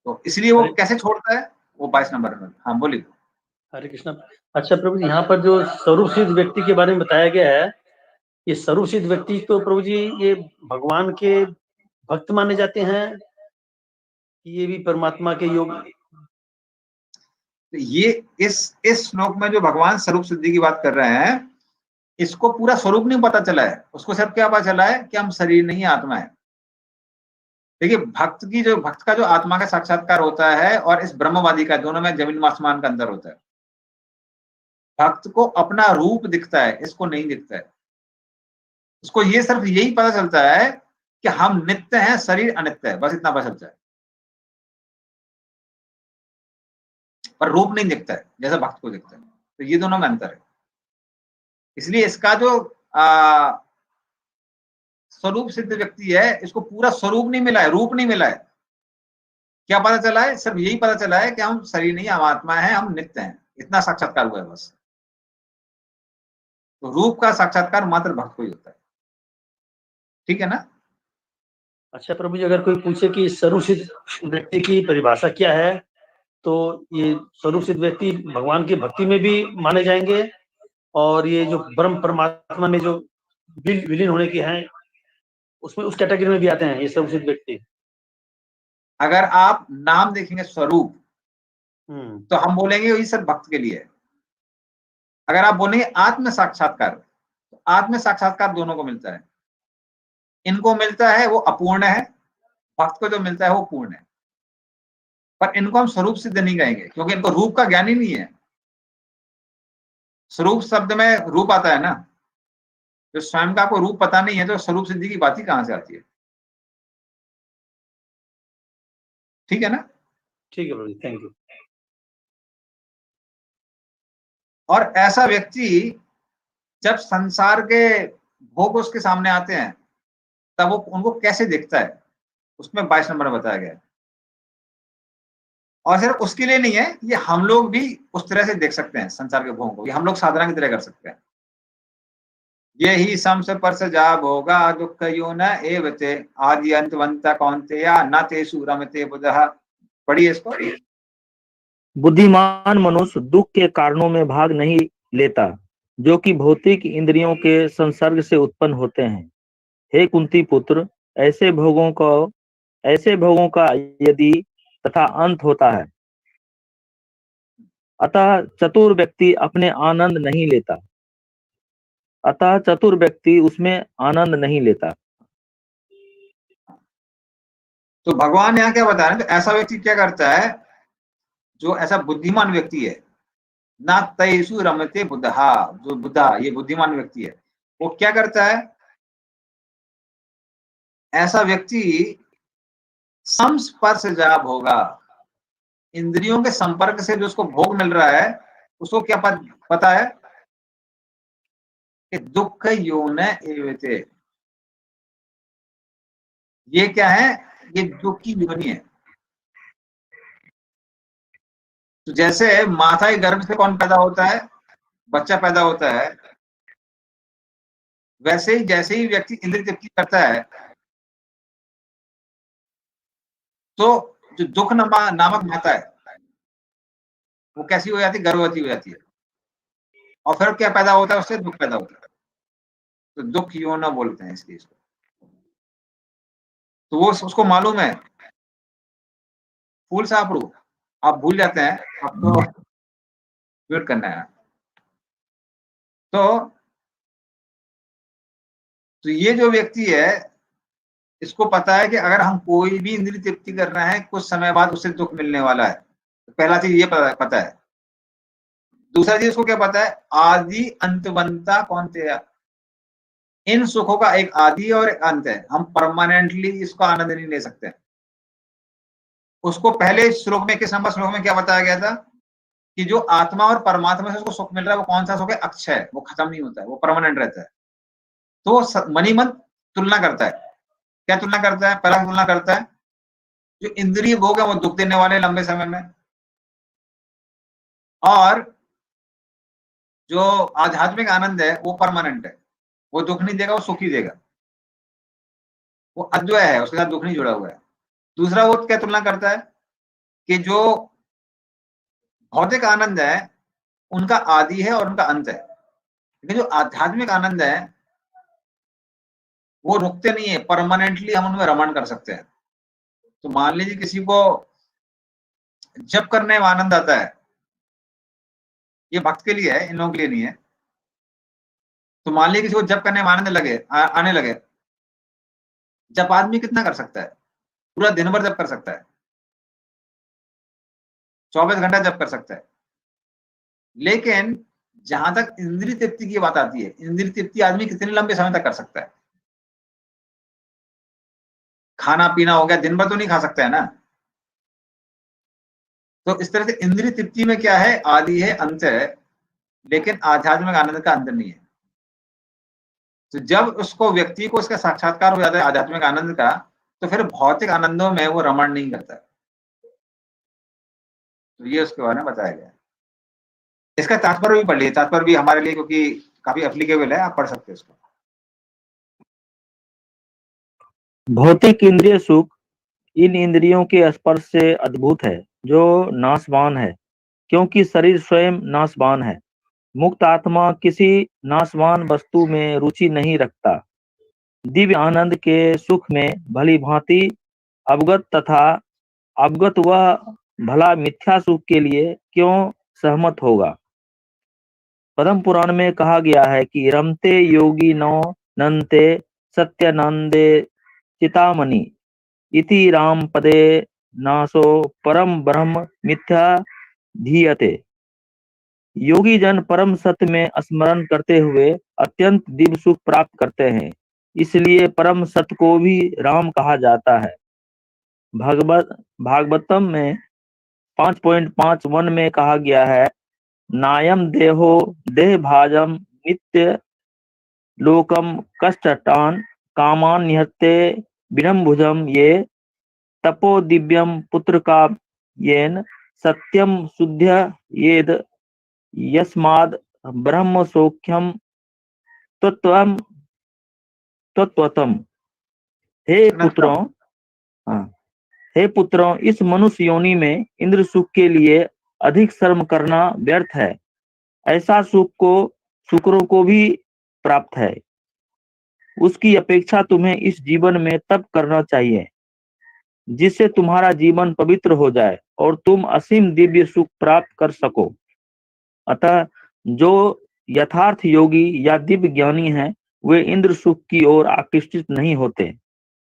तो इसलिए वो कैसे छोड़ता है, वो 22 नंबर में। हाँ बोलिए। हरे कृष्णा। अच्छा प्रभु जी, यहाँ पर जो स्वरूप सिद्ध व्यक्ति के बारे में बताया गया है, ये स्वरूप सिद्ध व्यक्ति तो प्रभु जी ये भगवान के भक्त माने जाते हैं कि ये भी परमात्मा के योग? तो ये इस श्लोक में जो भगवान स्वरूप सिद्धि की बात कर रहे हैं, इसको पूरा स्वरूप नहीं पता चला है, उसको सिर्फ क्या पता चला है कि हम शरीर नहीं आत्मा है। देखिए भक्त का जो आत्मा का साक्षात्कार होता है और इस ब्रह्मवादी का, दोनों में जमीन आसमान का अंतर होता है। भक्त को अपना रूप दिखता है, इसको नहीं दिखता है। उसको ये सिर्फ यही पता चलता है कि हम नित्य हैं, शरीर अनित्य है, बस इतना पता चलता है, पर रूप नहीं दिखता है जैसा भक्त को दिखता है। तो ये दोनों में अंतर है। इसलिए इसका जो स्वरूप सिद्ध व्यक्ति है, इसको पूरा स्वरूप नहीं मिला है, रूप नहीं मिला है। क्या पता चला है, सिर्फ यही पता चला है कि हम शरीर नहीं, हम आत्मा है, हम नित्य हैं, इतना साक्षात्कार हुआ है बस। तो रूप का साक्षात्कार मात्र भक्त को ही होता है। ठीक है ना? अच्छा प्रभु जी, अगर कोई पूछे कि स्वरूप सिद्ध व्यक्ति की परिभाषा क्या है, तो ये स्वरूप सिद्ध व्यक्ति भगवान की भक्ति में भी माने जाएंगे, और ये जो ब्रह्म परमात्मा में जो विलीन होने के हैं उसमें, उस कैटेगरी में भी आते हैं ये स्वरूप सिद्ध व्यक्ति? अगर आप नाम देखेंगे स्वरूप, तो हम बोलेंगे वही सब भक्त के लिए है। अगर आप बोलेंगे आत्म साक्षात्कार, तो आत्म साक्षात्कार दोनों को मिलता है। इनको मिलता है वो अपूर्ण है, भक्त को जो मिलता है वो पूर्ण है। पर इनको हम स्वरूप सिद्ध नहीं कहेंगे, क्योंकि इनको रूप का ज्ञान ही नहीं है। स्वरूप शब्द में रूप आता है ना, तो स्वयं का कोई रूप पता नहीं है, तो स्वरूप सिद्धि की बात ही कहां से आती है? ठीक है ना? ठीक है प्रभु जी, थैंक यू। और ऐसा व्यक्ति जब संसार के भोग उसके सामने आते हैं, तब वो उनको कैसे दिखता है, उसमें 22 नंबर में बताया गया है। और सिर्फ उसके लिए नहीं है, ये हम लोग भी उस तरह से देख सकते हैं संसार के भोगों को, ये हम लोग साधना की तरह कर सकते हैं। यही संस परस जा भोगा दुख यो न एवते आदि अंतवंत कौन्तेया न तेषु रमते बुधः। पढ़िए इसको। बुद्धिमान मनुष्य दुख के कारणों में भाग नहीं लेता, जो कि भौतिक इंद्रियों के संसर्ग से उत्पन्न होते हैं। हे कुंती पुत्र, ऐसे भोगों का यदि तथा अंत होता है, अतः चतुर व्यक्ति उसमें आनंद नहीं लेता। तो भगवान यहाँ क्या बता रहे हैं, तो ऐसा व्यक्ति क्या करता है, जो ऐसा बुद्धिमान व्यक्ति है, ना तेषु रमते बुद्धहा, जो बुद्धा ये बुद्धिमान व्यक्ति है, वो क्या करता है, ऐसा व्यक्ति संस्पर्श जा भोगा, इंद्रियों के संपर्क से जो उसको भोग मिल रहा है, उसको क्या पता है कि दुख योन एवते, ये क्या है, ये दुख की योनि है। तो जैसे माता के गर्भ से कौन पैदा होता है, बच्चा पैदा होता है, वैसे ही जैसे ही व्यक्ति इंद्रिय तृप्ति करता है, तो जो दुख नामक माता है वो कैसी हो जाती है, गर्भवती हो जाती है, और फिर क्या पैदा होता है, उससे दुख पैदा होता है। तो दुख योना बोलते हैं इसलिए इसको। तो वो उसको मालूम है, फूल सापड़ू आप भूल जाते हैं, आपको वेट करना है। तो ये जो व्यक्ति है, इसको पता है कि अगर हम कोई भी इंद्रिय तृप्ति कर रहे हैं, कुछ समय बाद उससे दुख मिलने वाला है। तो पहला चीज ये पता है। दूसरा चीज उसको क्या पता है, आदि अंतवंता कौन्तेय, इन सुखों का एक आदि और एक अंत है, हम परमानेंटली इसको आनंद नहीं ले सकते। उसको पहले श्लोक में, किस नंबर श्लोक में क्या बताया गया था कि जो आत्मा और परमात्मा से उसको सुख मिल रहा है वो कौन सा सुख है? अक्षय है, वो खत्म नहीं होता है, वो परमानेंट रहता है। तो मनी मन तुलना करता है। क्या तुलना करता है? पहला तुलना करता है जो इंद्रिय भोग है वो दुख देने वाले लंबे समय में, और जो आध्यात्मिक आनंद है वो परमानेंट है, वो दुख नहीं देगा, वो सुख ही देगा, वो अद्वय है, उसके साथ दुख नहीं जुड़ा हुआ है। दूसरा वो क्या तुलना करता है कि जो भौतिक आनंद है उनका आदि है और उनका अंत है, लेकिन जो आध्यात्मिक आनंद है वो रुकते नहीं है, परमानेंटली हम उनमें रमण कर सकते हैं। तो मान लीजिए किसी को जप करने में आनंद आता है, ये भक्त के लिए है, इन लोगों के लिए नहीं है। तो मान लीजिए किसी को जप करने में आनंद आने लगे, जप आदमी कितना कर सकता है? पूरा दिन भर जप कर सकता है, 24 घंटा जप कर सकता है। लेकिन जहां तक इंद्रिय तृप्ति की बात आती है, इंद्रिय तृप्ति आदमी कितने लंबे समय तक कर सकता है? खाना पीना हो गया, दिन भर तो नहीं खा सकता है ना। तो इस तरह से इंद्रिय तृप्ति में क्या है? आदि है, अंत है, लेकिन आध्यात्मिक आनंद का अंत नहीं है। तो जब उसको व्यक्ति को इसका साक्षात्कार हो जाता है आध्यात्मिक आनंद का, तो फिर भौतिक आनंदों में वो रमण नहीं करता। तो ये उसके बारे में बताया गया। इसका तात्पर्य भी पढ़ लीजिए, तात्पर्य भी हमारे लिए क्योंकि काफी एप्लीकेबल है, आप पढ़ सकते हैं इसको। भौतिक इंद्रिय सुख इन इंद्रियों के स्पर्श से अद्भुत है, जो नाशवान है, क्योंकि शरीर स्वयं नाशवान है। मुक्त आत्मा किसी नाशवान वस्तु में रुचि नहीं रखता। दिव्य आनंद के सुख में भली भांति अवगत वह भला मिथ्या सुख के लिए क्यों सहमत होगा। पद्म पुराण में कहा गया है कि रमते योगी नो नंते सत्यानंदे चितामणि इति राम पदे नासो परम ब्रह्म मिथ्या धीयते। योगी जन परम सत्य में स्मरण करते हुए अत्यंत दिव्य सुख प्राप्त करते हैं, इसलिए परम सत्य को भी राम कहा जाता है। भागवतम में 5.51 में कहा गया है, नायम देहो देह भाजम नित्य लोकम कष्टटान कामान निहत्ते विरम्भुजम ये तपो दिव्यम पुत्र का येन सत्यम शुद्ध येद यस्माद ब्रह्म सौख्यम तत्वतम। हे पुत्रों, इस मनुष्य योनि में इंद्र सुख के लिए अधिक श्रम करना व्यर्थ है। ऐसा सुख को शुक्रों को भी प्राप्त है। उसकी अपेक्षा तुम्हें इस जीवन में तप करना चाहिए, जिससे तुम्हारा जीवन पवित्र हो जाए और तुम असीम दिव्य सुख प्राप्त कर सको। अतः जो यथार्थ योगी या दिव्य ज्ञानी हैं, वे इंद्र सुख की ओर आकृष्ट नहीं होते,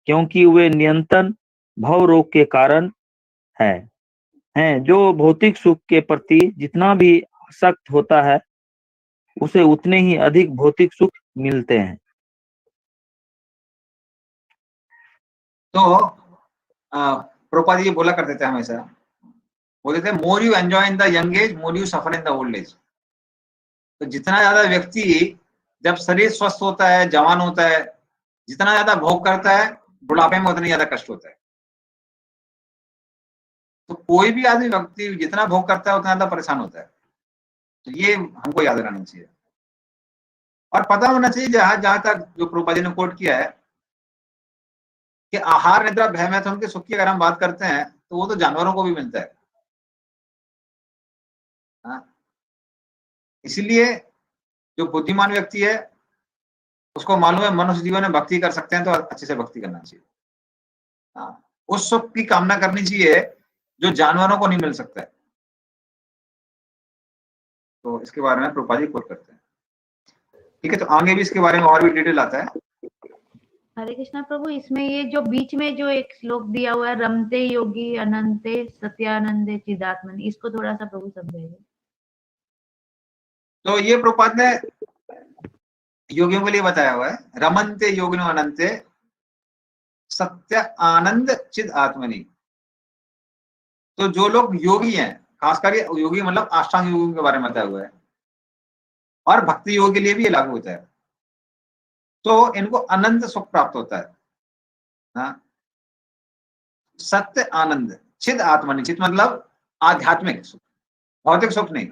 क्योंकि वे नियंत्रण भव रोग के कारण हैं। जो भौतिक सुख के प्रति जितना भी आसक्त होता है, उसे उतने ही अधिक भौतिक सुख मिलते हैं। तो प्रभुपाद जी बोला करते थे हमेशा, बोलते थे more you enjoy in the young age more you suffer in the old age. तो जितना ज्यादा व्यक्ति जब शरीर स्वस्थ होता है, जवान होता है, जितना ज्यादा भोग करता है, बुढ़ापे में उतना ज्यादा कष्ट होता है। तो कोई भी आदमी व्यक्ति जितना भोग करता है उतना ज्यादा परेशान होता है। तो ये हमको याद रहना चाहिए और पता होना चाहिए, जहां तक जो प्रभुपाद जी ने कोट किया है कि आहार निद्रा भय मैथुन के सुख की अगर हम बात करते हैं तो वो तो जानवरों को भी मिलता है। इसलिए जो बुद्धिमान व्यक्ति है उसको मालूम है मनुष्य जीवन में भक्ति कर सकते हैं, तो अच्छे से भक्ति करना चाहिए। उस सुख की कामना करनी चाहिए जो जानवरों को नहीं मिल सकता है। तो इसके बारे में प्रभुपाद जी कोट करते हैं। ठीक है, तो आगे भी इसके बारे में और भी डिटेल आता है। हरे कृष्णा प्रभु, इसमें ये जो बीच में जो एक श्लोक दिया हुआ है, रमते योगी अनंते सत्यानंदे चिदात्मनि, इसको थोड़ा सा प्रभु समझाइए। तो ये प्रभुपाद ने योगियों के लिए बताया हुआ है, रमन्ते योगिनो अनंते सत्य आनंद चिद आत्मनि। तो जो लोग योगी हैं, खासकर ये योगी मतलब अष्टांग योगी के बारे में बताया हुआ है, और भक्ति योग के लिए भी ये लागू होता है। तो इनको अनंत सुख प्राप्त होता है। हाँ, सत्य आनंद चिद आत्मनि, चित मतलब आध्यात्मिक सुख, भौतिक सुख नहीं।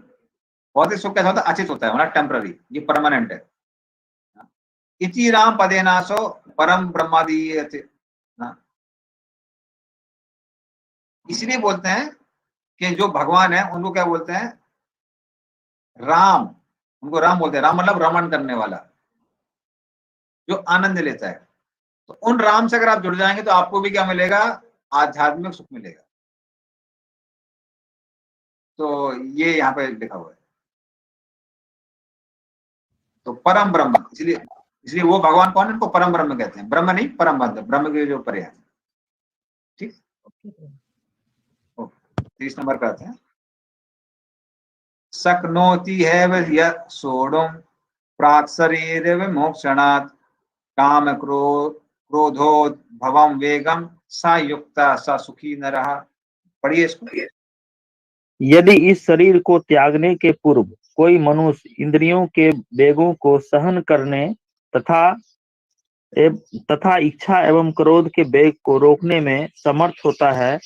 भौतिक सुख कैसा होता है? अचित होता है, मतलब टेम्पररी, ये परमानेंट है। इति राम पदेनासो परम ब्रह्मादीयते। इसलिए बोलते हैं कि जो भगवान है उनको क्या बोलते हैं? राम। उनको राम बोलते हैं। राम मतलब रमण करने वाला, जो आनंद लेता है। तो उन राम से अगर आप जुड़ जाएंगे तो आपको भी क्या मिलेगा? आध्यात्मिक सुख मिलेगा। तो ये यहाँ पे लिखा हुआ है। तो परम ब्रह्म, इसलिए वो भगवान कौन है? इनको परम ब्रह्म कहते हैं। ब्रह्म नहीं, परम ब्रह्म के जो परे है। ठीक, 30 नंबर पे आते हैं। शक्नोति हैव सोढुम प्राक् शरीर विमोक्षणात् काम क्रोधोद्भवम वेगम सा युक्ता सा सुखी नरः। पढ़िए इसको। यदि इस शरीर को त्यागने के पूर्व कोई मनुष्य इंद्रियों के वेगों को सहन करने तथा इच्छा एवं क्रोध के वेग को रोकने में समर्थ होता है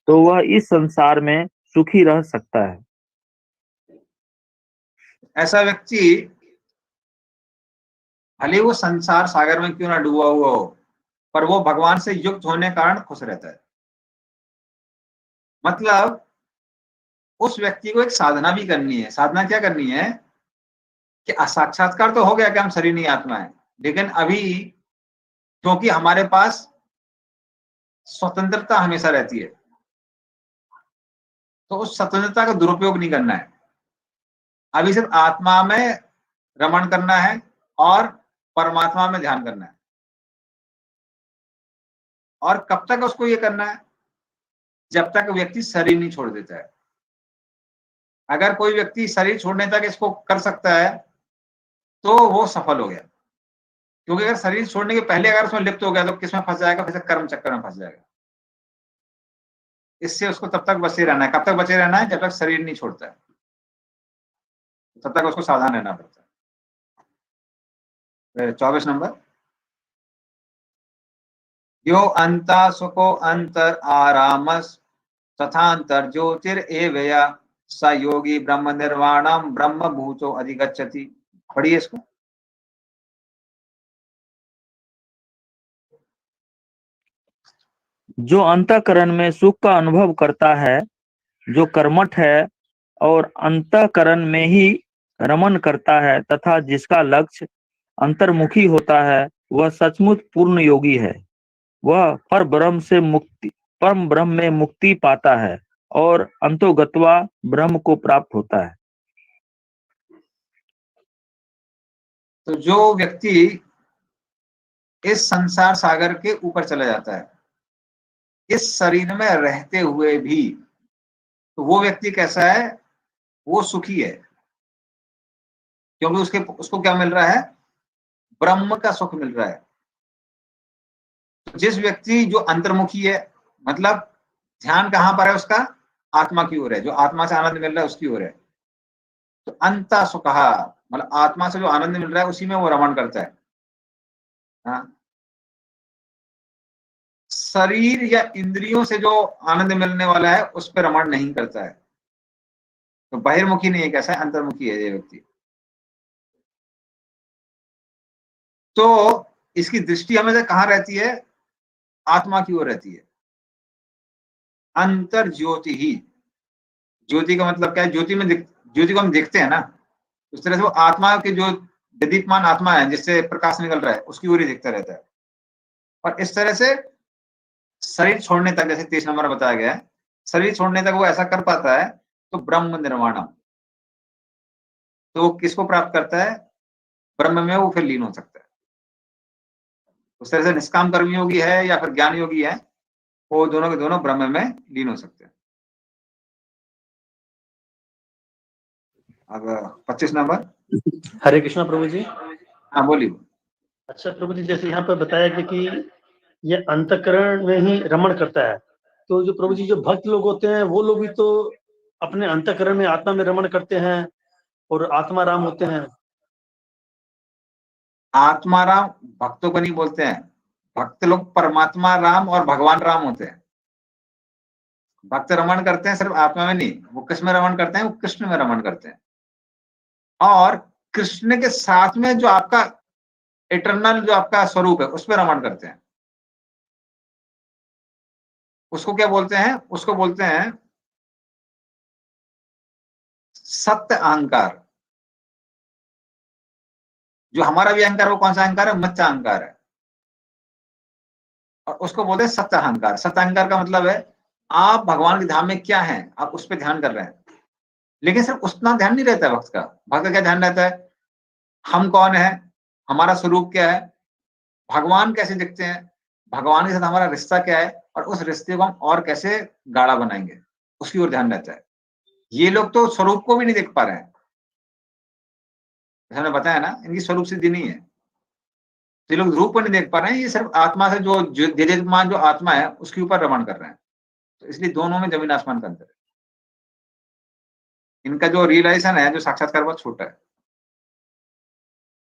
तो वह इस संसार में सुखी रह सकता है। ऐसा व्यक्ति भले वो संसार सागर में क्यों ना डूबा हुआ हो, पर वो भगवान से युक्त होने के कारण खुश रहता है। मतलब उस व्यक्ति को एक साधना भी करनी है। साधना क्या करनी है? कि साक्षात्कार तो हो गया कि हम शरीर नहीं आत्मा है, लेकिन अभी क्योंकि हमारे पास स्वतंत्रता हमेशा रहती है, तो उस स्वतंत्रता का दुरुपयोग नहीं करना है। अभी सिर्फ आत्मा में रमण करना है और परमात्मा में ध्यान करना है। और कब तक उसको ये करना है? जब तक व्यक्ति शरीर नहीं छोड़ देता है। अगर कोई व्यक्ति शरीर छोड़ने तक इसको कर सकता है तो वो सफल हो गया। क्योंकि अगर शरीर छोड़ने के पहले अगर उसमें लिप्त हो गया तो किसमें फंस जाएगा? फिर कर्म चक्कर में फंस जाएगा। इससे उसको तब तक बचे रहना है। कब तक बचे रहना है? जब तक शरीर नहीं छोड़ता है, तब तक उसको सावधान रहना पड़ता है। 24 नंबर। यो अंता सुखो अंतर आरामस तथांतर ज्योतिर एवया स योगी ब्रह्म निर्वाणम ब्रह्म भूतो अधिगच्छति। पढ़िए इसको। जो अंतःकरण में सुख का अनुभव करता है, जो कर्मठ है और अंतःकरण में ही रमन करता है तथा जिसका लक्ष्य अंतर्मुखी होता है, वह सचमुच पूर्ण योगी है। वह परम ब्रह्म में मुक्ति पाता है और अंतोगत्वा ब्रह्म को प्राप्त होता है। तो जो व्यक्ति इस संसार सागर के ऊपर चला जाता है इस शरीर में रहते हुए भी, तो वो व्यक्ति कैसा है? वो सुखी है। क्योंकि उसको क्या मिल रहा है? ब्रह्म का सुख मिल रहा है। जिस व्यक्ति जो अंतर्मुखी है, मतलब ध्यान कहां पर है उसका? आत्मा की ओर है। जो आत्मा से आनंद मिल रहा है उसकी ओर है। तो अंत सुखा मतलब आत्मा से जो आनंद मिल रहा है उसी में वो रमण करता है। हाँ? शरीर या इंद्रियों से जो आनंद मिलने वाला है उस पर रमण नहीं करता है। तो बहिर्मुखी नहीं है, कैसा है? अंतर्मुखी है ये व्यक्ति। तो इसकी दृष्टि हमेशा कहाँ रहती है? आत्मा की ओर रहती है। अंतर ज्योति ही, ज्योति का मतलब क्या है? ज्योति को हम देखते हैं ना, उस तरह से वो आत्मा के जो दीप्यमान आत्मा है जिससे प्रकाश निकल रहा है उसकी ओर ही देखता रहता है। और इस तरह से शरीर छोड़ने तक, जैसे 23 नंबर बताया गया है, शरीर छोड़ने तक वो ऐसा कर पाता है तो ब्रह्म निर्वाणम, तो वो किसको प्राप्त करता है? ब्रह्म में वो फिर लीन हो सकता है। उस तरह से निष्काम कर्म योगी है या फिर ज्ञान योगी है, वो दोनों के दोनों ब्रह्म में लीन हो सकते हैं। अब 25 नंबर। हरे कृष्णा प्रभु जी। हाँ बोलिए। अच्छा प्रभु जी, जैसे यहाँ पर बताया गया कि ये अंतःकरण में ही रमण करता है, तो जो प्रभु जी जो भक्त लोग होते हैं वो लोग भी तो अपने अंतःकरण में आत्मा में रमण करते हैं और आत्मा राम होते हैं। आत्मा राम भक्तों को नहीं बोलते हैं, भक्त लोग परमात्मा राम और भगवान राम होते हैं। भक्त रमण करते हैं सिर्फ आत्मा में नहीं, वो किस में रमण करते हैं, वो कृष्ण में रमण करते हैं। और कृष्ण के साथ में जो आपका इटरनल जो आपका स्वरूप है उस पर रमण करते हैं। उसको क्या बोलते हैं, उसको बोलते हैं सत्य अहंकार। जो हमारा भी अहंकार वो कौन सा अहंकार है, मच्चा अहंकार है, और उसको बोलते हैं सत्य अहंकार। सत्य अहंकार का मतलब है आप भगवान के धाम में क्या हैं, आप उस पर ध्यान कर रहे हैं, लेकिन सिर्फ उतना ध्यान नहीं रहता है भक्त का। भक्त का क्या ध्यान रहता है, हम कौन है, हमारा स्वरूप क्या है, भगवान कैसे दिखते हैं, भगवान के साथ हमारा रिश्ता क्या है, और उस रिश्ते को हम और कैसे गाढ़ा बनाएंगे, उसकी ओर ध्यान रहता है। ये लोग तो स्वरूप को भी नहीं देख पा रहे हैं, जैसे मैंने बताया ना, इनकी स्वरूप सिद्धि नहीं है। ये लोग रूप को नहीं देख पा रहे हैं, ये सिर्फ आत्मा से जो दिव्यमान जो आत्मा है उसके ऊपर रमण कर रहे हैं। तो इसलिए दोनों में जमीन आसमान का अंतर है। इनका जो रियलाइजेशन है, जो साक्षात्कार, बहुत छोटा है।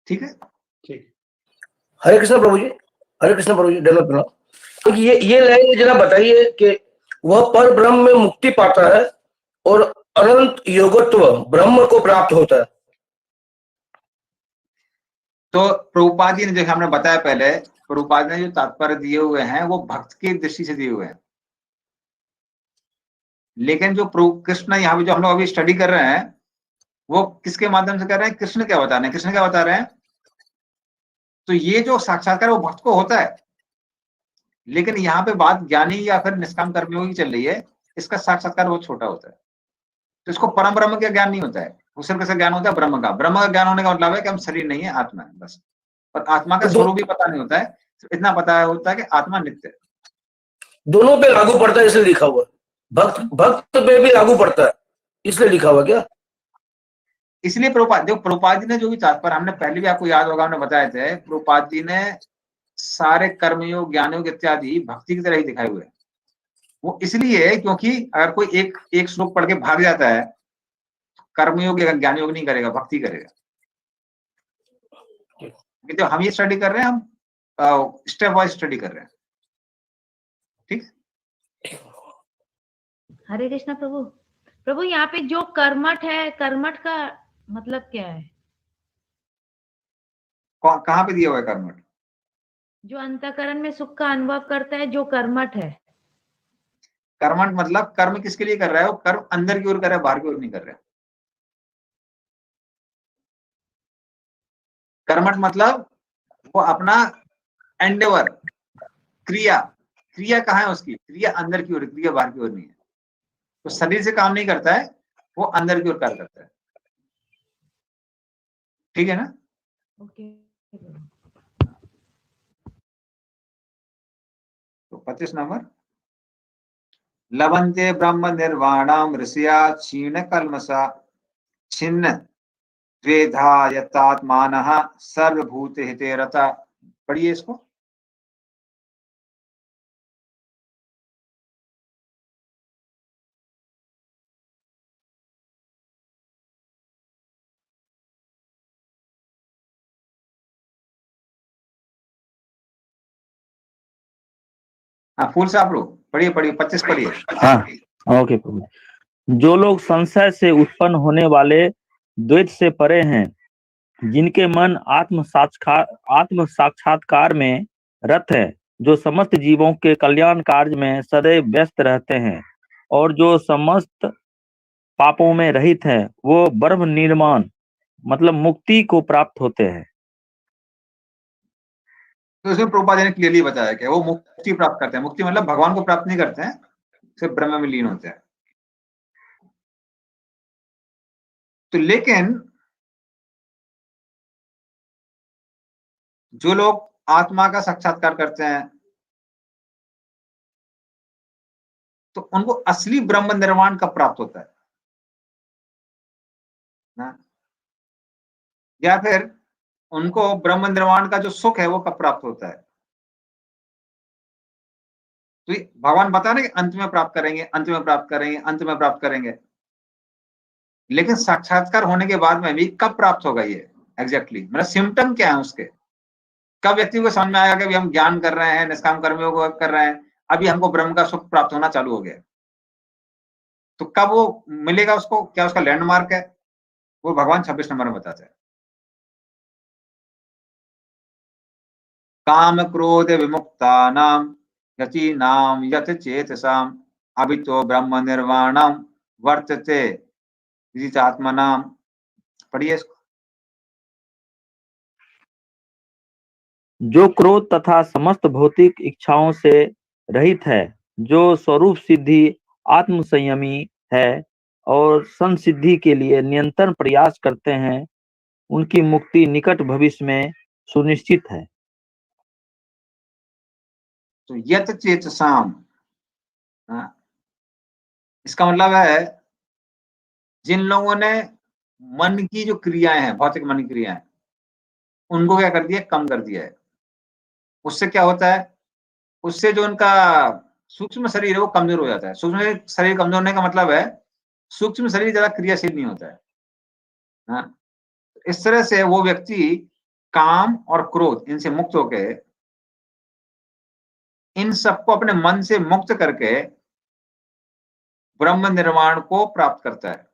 ठीक है, ठीक। हरे कृष्ण प्रभु जी, हरे कृष्ण प्रभु जी, धन्यवाद प्रणाम। तो ये लाइन जरा बताइए कि वह पर ब्रह्म में मुक्ति पाता है और अनंत योगत्व ब्रह्म को प्राप्त होता है। तो प्रभुपाद जी ने, जैसे हमने बताया पहले, प्रभुपाद ने जो तात्पर्य दिए हुए हैं वो भक्त की दृष्टि से दिए हुए हैं। लेकिन जो कृष्ण यहाँ पे जो हम लोग अभी स्टडी कर रहे हैं वो किसके माध्यम से कर रहे हैं, कृष्ण क्या बता रहे हैं, कृष्ण क्या बता रहे हैं। तो ये जो साक्षात्कार वो भक्त को होता है, लेकिन यहाँ पे बात ज्ञानी या फिर निष्काम कर्मयोगी की चल रही है, इसका साक्षात्कार बहुत छोटा होता है। तो इसको परम ब्रह्म का ज्ञान नहीं होता है, वो सिर्फ कैसा ज्ञान होता है, ब्रह्म का। ब्रह्म का ज्ञान होने का मतलब है कि हम शरीर नहीं है, आत्मा है बस। और आत्मा का स्वरूप भी पता नहीं होता है, इतना पता होता है कि आत्मा नित्य है। दोनों पे लागू पड़ता है इसलिए लिखा हुआ, भक्त पे भी लागू पड़ता है इसलिए लिखा हुआ क्या। इसलिए प्रभुपाद जी ने जो भी तात्पर्य, हमने पहले भी आपको याद होगा, हमने बताए थे, प्रभुपाद जी ने सारे कर्मयोग, ज्ञानयोग इत्यादि भक्ति की तरह ही दिखाए हुए हैं। वो इसलिए क्योंकि अगर कोई एक श्लोक पढ़ के भाग जाता है, कर्मयोग या ज्ञानयोग नहीं करेगा, भक्ति करेगा। तो हम ये स्टडी कर रहे हैं, हम स्टेप वाइज स्टडी कर रहे हैं। ठीक। हरे कृष्णा प्रभु। प्रभु यहाँ पे जो कर्मठ है, कर्मठ का मतलब क्या है? कहाँ पे दिया हुआ है कर्मठ? जो अंतःकरण में सुख का अनुभव करता है, जो कर्मठ है। कर्मठ मतलब कर्म किसके लिए कर रहा है, वो कर्म अंदर की ओर कर रहा है, बाहर की ओर नहीं कर रहा है। कर्मठ मतलब वो अपना एंडेवर, क्रिया कहाँ है उसकी, क्रिया अंदर की ओर, क्रिया बाहर की ओर नहीं है। तो शरीर से काम नहीं करता है, वो अंदर की ओर कार्य करता है। ठीक है ना? ओके। तो 25 नंबर, लभन्ते ब्रह्म निर्वाणम ऋषिया क्षीण कल्मषा छिन्न द्वेधा यतात्मानः सर्वभूत हिते रता। पढ़िए इसको। हाँ, फूल से आप लोग पढ़िए, 25 पढ़िए। हाँ, ओके प्रभु। जो लोग संशय से उत्पन्न होने वाले द्वैत से परे हैं, जिनके मन आत्म साक्षात्कार में रत है, जो समस्त जीवों के कल्याण कार्य में सदैव व्यस्त रहते हैं और जो समस्त पापों में रहित है, वो ब्रह्म निर्माण मतलब मुक्ति को प्राप्त होते हैं। तो इसमें प्रभुपाद ने क्लियरली बताया कि वो मुक्ति प्राप्त करते हैं। मुक्ति मतलब भगवान को प्राप्त नहीं करते हैं, सिर्फ ब्रह्म में लीन होते हैं। तो लेकिन जो लोग आत्मा का साक्षात्कार करते हैं तो उनको असली ब्रह्म निर्वाण कब प्राप्त होता है ना? या फिर उनको ब्रह्म निर्वाण का जो सुख है वो कब प्राप्त होता है? तो भगवान बता रहे कि अंत में प्राप्त करेंगे, अंत में प्राप्त करेंगे, अंत में प्राप्त करेंगे। लेकिन साक्षात्कार होने के बाद में भी कब प्राप्त होगा ये एग्जैक्टली, मतलब सिम्टम क्या है उसके, कब व्यक्ति को समझ में आएगा कि अभी हम ज्ञान कर रहे हैं, निष्काम कर्मियों को कर रहे हैं, अभी हमको ब्रह्म का सुख प्राप्त होना चालू हो गया, तो कब वो मिलेगा उसको, क्या उसका लैंडमार्क है, वो भगवान 26 नंबर में बताते हैं। काम क्रोध विमुक्तानाम यतीनाम यत चेतसाम अभितो ब्रह्म निर्वाणम वर्तते विदितात्मनाम। पढ़िए इसको। जो क्रोध तथा समस्त भौतिक इच्छाओं से रहित है, जो स्वरूप सिद्धि आत्म संयमी है और संसिद्धि के लिए निरंतर प्रयास करते हैं, उनकी मुक्ति निकट भविष्य में सुनिश्चित है। तो यत चेतसाम, इसका मतलब है जिन लोगों ने मन की जो क्रियाएं हैं, भौतिक मन की क्रियाएं, उनको क्या कर दिया, कम कर दिया है। उससे क्या होता है, उससे जो उनका सूक्ष्म शरीर है वो कमजोर हो जाता है। सूक्ष्म शरीर कमजोर होने का मतलब है सूक्ष्म शरीर ज्यादा क्रियाशील नहीं होता है। हाँ, इस तरह से वो व्यक्ति काम और क्रोध इनसे मुक्त होके, इन सबको अपने मन से मुक्त करके ब्रह्म निर्वाण को प्राप्त करता है।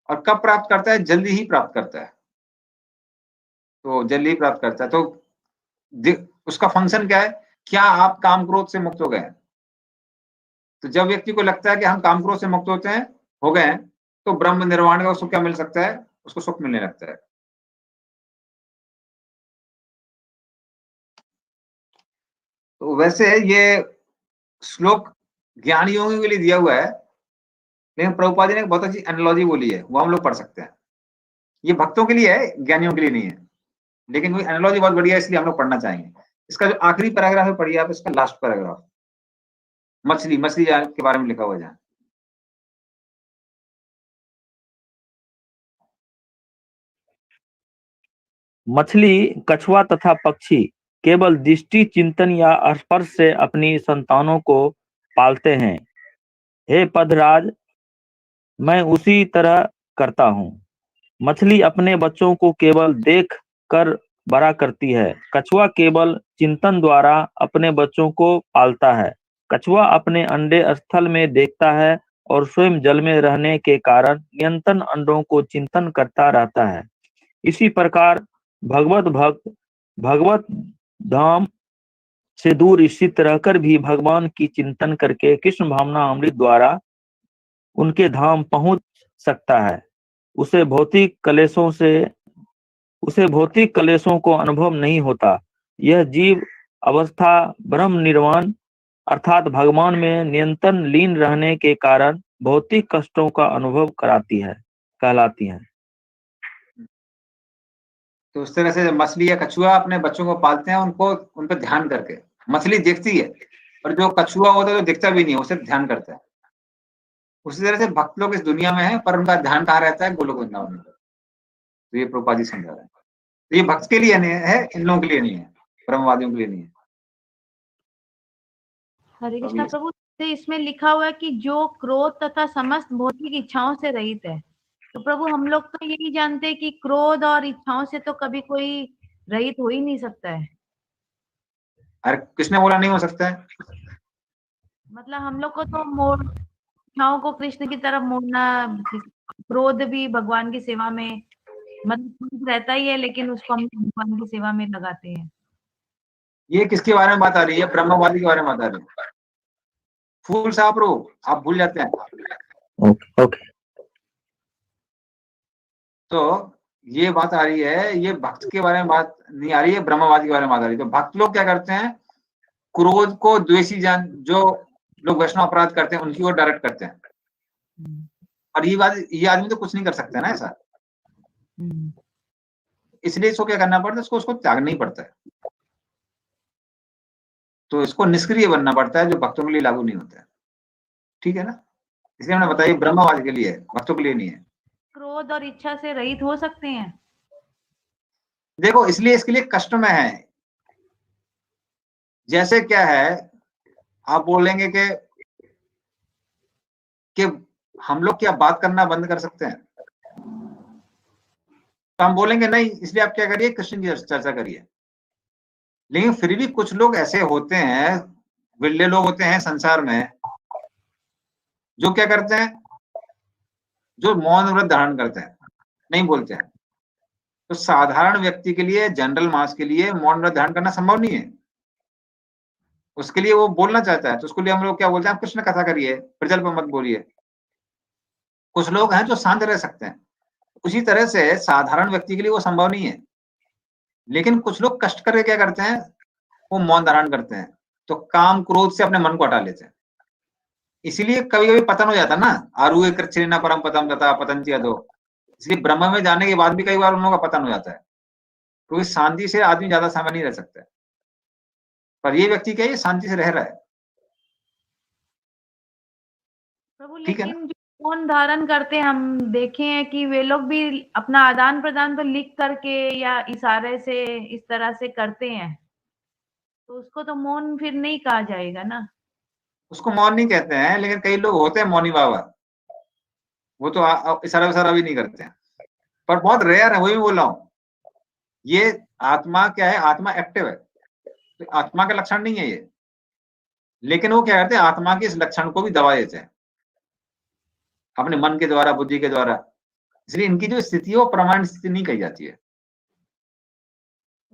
और कब प्राप्त करता है, जल्दी ही प्राप्त करता है। तो जल्दी ही प्राप्त करता है, तो उसका फंक्शन क्या है, क्या आप काम क्रोध से मुक्त हो गए हैं? तो जब व्यक्ति को लगता है कि हम काम क्रोध से मुक्त होते हैं, हो गए हैं, तो ब्रह्म निर्वाण का उसको क्या मिल सकता है, उसको सुख मिलने लगता है। तो वैसे ये श्लोक ज्ञानी योगियों के लिए दिया हुआ है, लेकिन प्रभुपाद जी ने एक बहुत अच्छी एनालॉजी बोली है, वो हम लोग पढ़ सकते हैं। ये भक्तों के लिए है, ज्ञानियों के लिए नहीं है, लेकिन वो एनालॉजी बहुत बढ़िया है, इसलिए हम लोग पढ़ना चाहेंगे। इसका जो आखिरी पैराग्राफ है पढ़िए आप, इसका लास्ट पैराग्राफ, मछली के बारे में लिखा हुआ है। मछली, कछुआ तथा पक्षी केवल दृष्टि, चिंतन या स्पर्श से अपनी संतानों को पालते हैं। हे पदराज, मैं उसी तरह करता हूँ। मछली अपने बच्चों को केवल देख कर बड़ा करती है। कछुआ केवल चिंतन द्वारा अपने बच्चों को पालता है। कछुआ अपने अंडे स्थल में देखता है और स्वयं जल में रहने के कारण निरंतर अंडों को चिंतन करता रहता है। इसी प्रकार भगवत भक्त भगवत धाम से दूर स्थित रहकर भी भगवान की चिंतन करके कृष्ण भावना अमृत द्वारा उनके धाम पहुंच सकता है। उसे भौतिक कलेशों को अनुभव नहीं होता। यह जीव अवस्था ब्रह्म निर्वाण अर्थात भगवान में निरंतर लीन रहने के कारण भौतिक कष्टों का अनुभव कहलाती है। तो उस तरह से मछली या कछुआ अपने बच्चों को पालते हैं, उनको उन पर ध्यान करके। मछली देखती है, और जो कछुआ होता है जो दिखता भी नहीं है, उसे ध्यान करता है। उसी तरह से भक्त लोग इस दुनिया में है, पर उनका ध्यान कहाँ रहता है, गोलोक वृंदावन में। तो ये प्रभुपाद जी समझा रहे हैं। तो ये भक्त के लिए नहीं है, इन लोगों के लिए नहीं है, ब्रह्मवादियों के लिए नहीं है। हरे कृष्णा प्रभु, इसमें लिखा हुआ है कि जो क्रोध तथा समस्त भौतिक इच्छाओं से रहित है। तो प्रभु हम लोग तो यही जानते हैं कि क्रोध और इच्छाओं से तो कभी कोई रहित हो ही नहीं सकता है। अरे किसने बोला नहीं हो सकता है? मतलब हम लोग को तो इच्छाओं को कृष्ण की तरफ मोड़ना, क्रोध भी भगवान की सेवा में मतलब रहता ही है, लेकिन उसको हम भगवान की सेवा में लगाते हैं। ये किसके बारे में बात आ रही है? ब्रह्मवादी के बारे में बात आ रही है। फूल साहब रो, आप भूल जाते हैं। ओके। तो ये बात आ रही है, ये भक्त के बारे में बात नहीं आ रही है, ब्रह्मवादी के बारे में बात आ रही है। तो भक्त लोग क्या करते हैं, क्रोध को द्वेषी जो लोग वैष्णव अपराध करते हैं उनकी ओर डायरेक्ट करते हैं। और ये आदमी तो कुछ नहीं कर सकता ना ऐसा, इसलिए इसको क्या करना पड़ता है, उसको त्यागना ही पड़ता है। तो इसको निष्क्रिय बनना पड़ता है, जो भक्तों के लिए लागू नहीं होता है। ठीक है ना? इसलिए मैंने बताया ब्रह्मवाद के लिए है, भक्तों के लिए नहीं है। क्रोध और इच्छा से रहित हो सकते हैं। देखो, इसलिए इसके लिए कष्ट में है। जैसे क्या है, आप बोलेंगे कि हम लोग क्या बात करना बंद कर सकते हैं? तो हम बोलेंगे नहीं, इसलिए आप क्या करिए, कृष्ण की चर्चा करिए। लेकिन फिर भी कुछ लोग ऐसे होते हैं, विरले लोग होते हैं संसार में, जो क्या करते हैं, जो मौन व्रत धारण करते हैं, नहीं बोलते हैं। तो साधारण व्यक्ति के लिए, जनरल मास के लिए मौन व्रत धारण करना संभव नहीं है। उसके लिए वो बोलना चाहता है, तो उसके लिए हम लोग क्या बोलते हैं, आप कृष्ण कथा करिए, प्रजल पर मत बोलिए। कुछ लोग हैं जो शांत रह सकते हैं, उसी तरह से साधारण व्यक्ति के लिए वो संभव नहीं है। लेकिन कुछ लोग कष्ट करके क्या करते हैं, वो मौन धारण करते हैं, तो काम क्रोध से अपने मन को हटा लेते हैं। इसीलिए कभी कभी पतन हो जाता है ना, आरुहे कृच्छ्रेण परम पतम तथा पतंति अधो। इसलिए ब्रह्म में जाने के बाद भी कई बार उन लोगों का पतन हो जाता है, क्योंकि शांति से आदमी ज्यादा समय नहीं रह सकता है। पर ये व्यक्ति क्या है, शांति से रह रहा है। प्रभु ठीक है ना? लेकिन जो मौन धारण करते हैं, हम देखे हैं कि वे लोग भी अपना आदान प्रदान तो लिख करके या इशारे से इस तरह से करते हैं, तो उसको तो मौन फिर नहीं कहा जाएगा ना। उसको मौन नहीं कहते हैं, लेकिन कई लोग होते हैं मौनी बाबा, वो तो इशारा विशारा भी नहीं करते हैं, पर बहुत रेयर है, वही बोल रहा हूँ। ये आत्मा क्या है, आत्मा एक्टिव है, तो आत्मा का लक्षण नहीं है ये। लेकिन वो क्या करते हैं, आत्मा के इस लक्षण को भी दबा देते हैं अपने मन के द्वारा, बुद्धि के द्वारा। इसलिए इनकी जो स्थिति है वो प्रमाण स्थिति नहीं कही जाती है।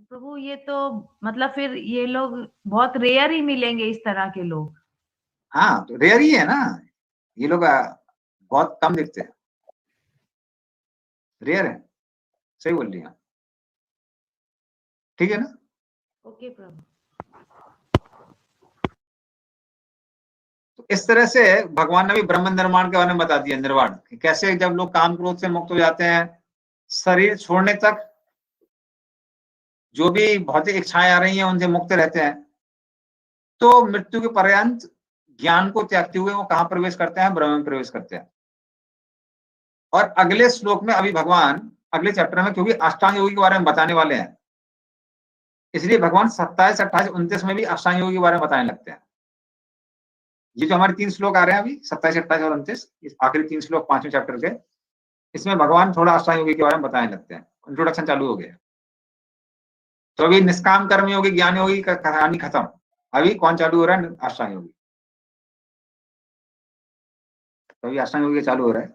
प्रभु ये तो मतलब फिर ये लोग बहुत रेयर ही मिलेंगे, इस तरह के लोग। हाँ, तो रेयर ही है ना, ये लोग बहुत कम दिखते हैं, रेयर है। सही बोल रही हैं, ठीक है ना? ओके प्रभु। तो इस तरह से भगवान ने भी ब्रह्म निर्माण के बारे में बता दिया, निर्वाण, कि कैसे जब लोग काम क्रोध से मुक्त हो जाते हैं, शरीर छोड़ने तक जो भी भौतिक इच्छाएं आ रही हैं उनसे मुक्त रहते हैं, तो मृत्यु के पर्यंत ज्ञान को त्यागते हुए वो कहां प्रवेश करते हैं, ब्रह्म में प्रवेश करते हैं। और अगले श्लोक में अभी भगवान अगले चैप्टर में, क्योंकि अष्टांग योगी के बारे में बताने वाले हैं, इसलिए भगवान 27, 28, 29 में भी अष्टांग योगी के बारे में बताने लगते हैं। ये जो हमारे 3 श्लोक आ रहे हैं अभी, 27, 28 और 29, आखिरी 3 श्लोक 5वें चैप्टर के, इसमें भगवान थोड़ा अष्टांग योगी के बारे में बताने लगते हैं। इंट्रोडक्शन चालू हो गया। तो अभी निष्काम कर्म योगी, ज्ञान योगी का कहानी खत्म, अभी कौन चालू हो रहा है, अष्टांग योगी। तो अभी अष्टांग योगी चालू हो रहा है।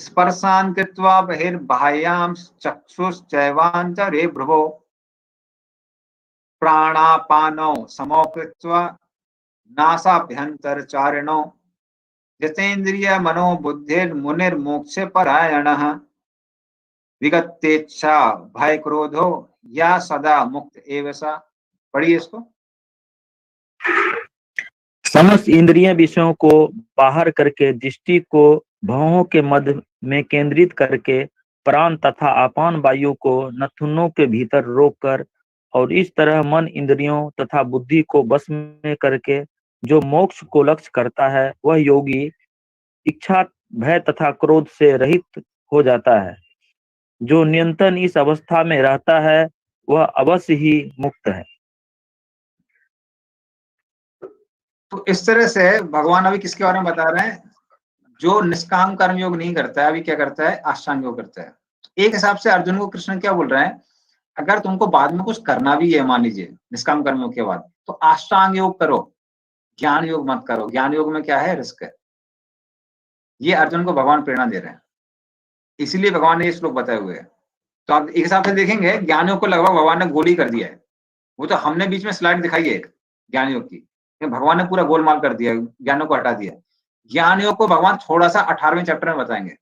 स्पर्शान् कृत्वा बहिर्बाह्यां चक्षुश्चैवान्तरे भ्रुवो प्राणापानौ समौ कृत्वा नासाभ्यन्तरचारिणौ जितेन्द्रिय मनो बुद्धिर्मुनिर्मोक्ष परायणः विगतेच्छा भय क्रोधो या सदा मुक्त एव सा। पढ़िए इसको। समस्त इंद्रिय विषयों को बाहर करके दृष्टि को भवों के मध्य में केंद्रित करके प्राण तथा अपान वायु को नथुनों के भीतर रोककर और इस तरह मन इंद्रियों तथा बुद्धि को बस में करके जो मोक्ष को लक्ष्य करता है, वह योगी इच्छा, भय तथा क्रोध से रहित हो जाता है। जो निरंतर इस अवस्था में रहता है वह अवश्य ही मुक्त है। तो इस तरह से भगवान अभी किसके बारे में बता रहे हैं, जो निष्काम कर्म योग नहीं करता है, अभी क्या करता है, अष्टांग योग करता है। एक हिसाब से अर्जुन को कृष्ण क्या बोल रहे हैं, अगर तुमको बाद में कुछ करना भी है, मान लीजिए निष्काम कर्म योग के बाद, तो अष्टांग योग करो, ज्ञान योग मत करो। ज्ञान योग में क्या है, रिस्क है। ये अर्जुन को भगवान प्रेरणा दे रहे हैं, इसीलिए भगवान ने ये श्लोक बताए हुए हैं। तो आप एक हिसाब से देखेंगे, ज्ञान योग को लगभग भगवान ने गोली कर दिया है। वो तो हमने बीच में स्लाइड दिखाई है एक ज्ञान योग की, भगवान ने पूरा गोलमाल कर दिया, ज्ञानों को हटा दिया। ज्ञान योग को भगवान थोड़ा सा 18वें चैप्टर में बताएंगे,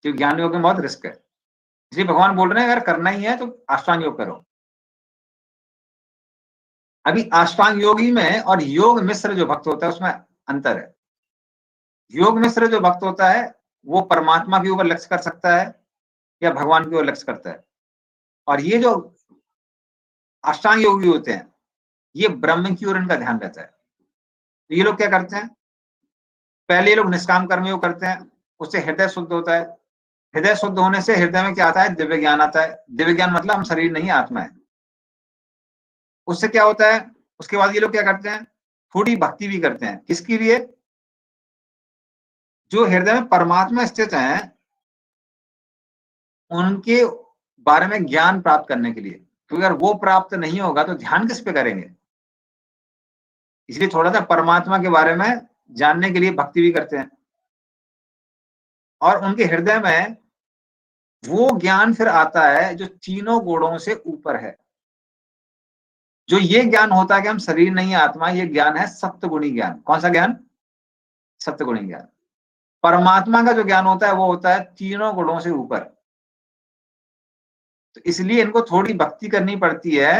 क्योंकि ज्ञान योग में बहुत रिस्क है। इसलिए भगवान बोल रहे हैं अगर करना ही है तो अष्टांग योग करो। अभी अष्टांग योगी में और योग मिश्र जो भक्त होता है उसमें अंतर है। योग मिश्र जो भक्त होता है वो परमात्मा के ऊपर लक्ष्य कर सकता है या भगवान की ओर लक्ष्य करता है, और ये जो अष्टांग योगी होते हैं ये ब्रह्म की ओर इनका ध्यान रहता है। तो ये लोग क्या करते हैं, पहले ये लोग निष्काम कर्म योग करते हैं, उससे हृदय शुद्ध होता है। हृदय शुद्ध होने से हृदय में क्या आता है, दिव्य ज्ञान आता है। दिव्य ज्ञान मतलब हम शरीर नहीं, आत्मा है। उससे क्या होता है, उसके बाद ये लोग क्या करते हैं, थोड़ी भक्ति भी करते हैं। किसके लिए, जो हृदय में परमात्मा स्थित हैं उनके बारे में ज्ञान प्राप्त करने के लिए, क्योंकि अगर वो प्राप्त नहीं होगा तो ध्यान किस पे करेंगे। इसलिए थोड़ा सा परमात्मा के बारे में जानने के लिए भक्ति भी करते हैं, और उनके हृदय में वो ज्ञान फिर आता है जो तीनों गुणों से ऊपर है। जो ये ज्ञान होता है कि हम शरीर नहीं आत्मा, ये ज्ञान है सप्तगुणी ज्ञान। कौन सा ज्ञान? सप्तगुणी ज्ञान। परमात्मा का जो ज्ञान होता है वो होता है तीनों गुणों से ऊपर। तो इसलिए इनको थोड़ी भक्ति करनी पड़ती है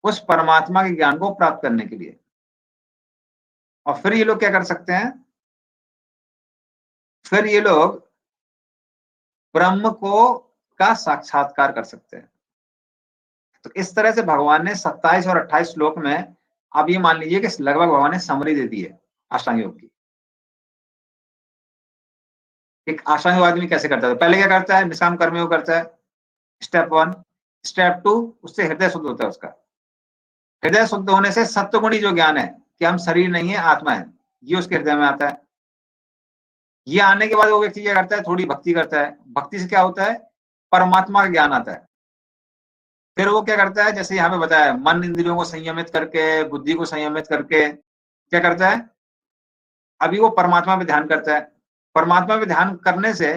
उस परमात्मा के ज्ञान को प्राप्त करने के लिए। और फिर ये लोग क्या कर सकते हैं, फिर ये लोग ब्रह्म को का साक्षात्कार कर सकते हैं। तो इस तरह से भगवान ने 27 और 28 श्लोक में, आप ये मान लीजिए कि लगभग भगवान ने समरी दे दी है अष्टांग योग की। एक अष्टांग योग आदमी कैसे करता है? पहले क्या करता है? निष्काम कर्मयोग करता है, स्टेप 1। स्टेप 2, उससे हृदय शुद्ध होता है उसका। हृदय शुद्ध होने से सत्वगुणी जो ज्ञान है कि हम शरीर नहीं है आत्मा है, ये उसके हृदय में आता है। ये आने के बाद वो व्यक्ति क्या करता है? थोड़ी भक्ति करता है। भक्ति से क्या होता है? परमात्मा का ज्ञान आता है। फिर वो क्या करता है? जैसे यहाँ पे बताया है, मन इंद्रियों को संयमित करके, बुद्धि को संयमित करके क्या करता है? अभी वो परमात्मा पे ध्यान करता है। परमात्मा पे ध्यान करने से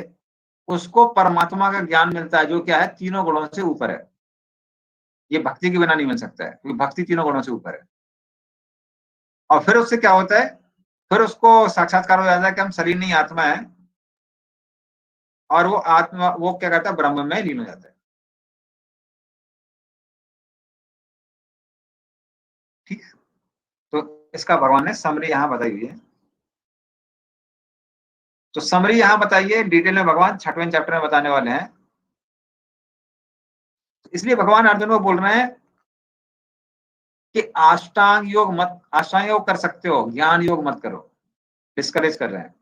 उसको परमात्मा का ज्ञान मिलता है, जो क्या है? तीनों गुणों से ऊपर है। ये भक्ति के बिना नहीं मिल सकता है, क्योंकि भक्ति तीनों गुणों से ऊपर है। और फिर उससे क्या होता है? फिर उसको साक्षात्कार हो जाता है कि हम शरीर नहीं आत्मा है, और वो आत्मा, वो क्या करता है? ब्रह्म में लीन हो जाता है। ठीक है, तो इसका भगवान ने समरी यहां बताई हुई है। तो समरी यहां बताइए, डिटेल में भगवान 6वें चैप्टर में बताने वाले हैं। इसलिए भगवान अर्जुन को बोल रहे हैं कि अष्टांग योग कर सकते हो, ज्ञान योग मत करो। डिस्करेज कर रहे हैं।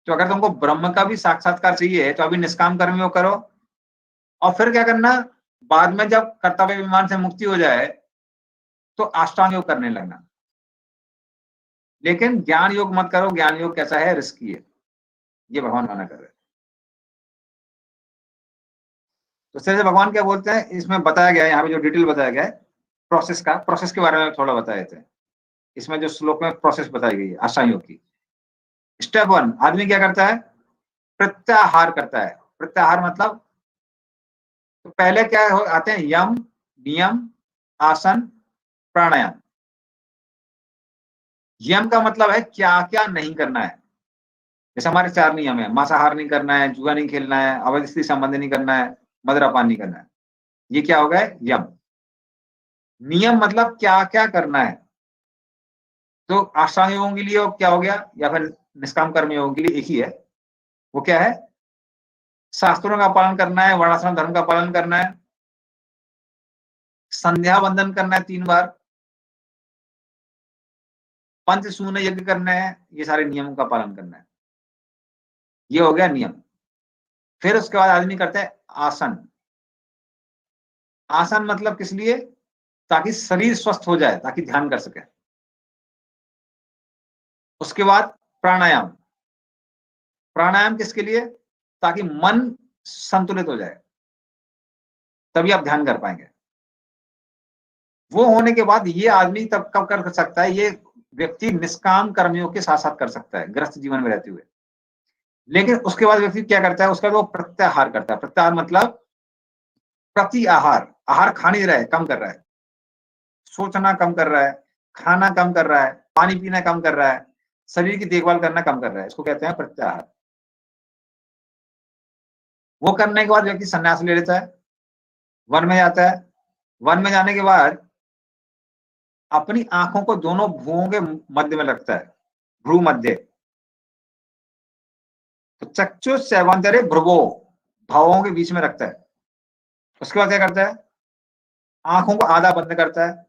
तो अगर तुमको ब्रह्म का भी साक्षात्कार चाहिए तो अभी निष्काम कर्म योग करो, और फिर क्या करना? बाद में जब कर्तव्य विमान से मुक्ति हो जाए तो अष्टांग योग करने लगना। लेकिन ज्ञान योग मत करो। ज्ञान योग कैसा है? रिस्की है। ये भगवान मना कर रहे हैं। तो इससे भगवान क्या बोलते हैं, इसमें बताया गया है, यहाँ पे जो डिटेल बताया गया है प्रोसेस के बारे में थोड़ा बताए थे। इसमें जो श्लोक में प्रोसेस बताई गई है अष्टांग योग की। स्टेप 1, आदमी क्या करता है? प्रत्याहार करता है। प्रत्याहार मतलब, तो पहले क्या आते हैं? यम, नियम, आसन, प्राणायाम। यम का मतलब है क्या क्या नहीं करना है। जैसे हमारे 4 नियम है, मांसाहार नहीं करना है, जुआ नहीं खेलना है, अवैध स्त्री संबंध नहीं करना है, मदिरापान नहीं करना है। ये क्या हो गया? यम। नियम मतलब क्या क्या करना है। तो अष्टांग योगों के लिए क्या हो गया, या फिर निष्काम कर्म योगों के लिए एक ही है। वो क्या है? शास्त्रों का पालन करना है, वर्णाश्रम धर्म का पालन करना है, संध्या वंदन करना है 3 बार, पंचसून यज्ञ करना है, ये सारे नियमों का पालन करना है। ये हो गया नियम। फिर उसके बाद आदमी करता है आसन। आसन मतलब किस लिए? ताकि शरीर स्वस्थ हो जाए, ताकि ध्यान कर सके। उसके बाद प्राणायाम। प्राणायाम किसके लिए? ताकि मन संतुलित हो जाए, तभी आप ध्यान कर पाएंगे। वो होने के बाद ये आदमी तब कब कर सकता है? ये व्यक्ति निष्काम कर्मियों के साथ साथ कर सकता है गृहस्थ जीवन में रहते हुए। लेकिन उसके बाद व्यक्ति क्या करता है? उसका वो प्रत्याहार करता है। प्रत्याहार मतलब प्रति आहार। आहार खा नहीं रहा है, कम कर रहा है। सोचना कम कर रहा है, खाना कम कर रहा है, पानी पीना कम कर रहा है, शरीर की देखभाल करना कम कर रहा है। इसको कहते हैं प्रत्याहार। वो करने के बाद व्यक्ति संन्यास ले लेता है, वन में जाता है। वन में जाने के बाद अपनी आंखों को दोनों भ्रुओं के मध्य में रखता है, भ्रू मध्य। तो चक्षु सेवंतरे भ्रुवो, भावों के बीच में रखता है। उसके बाद क्या करता है? आंखों को आधा बंद करता है।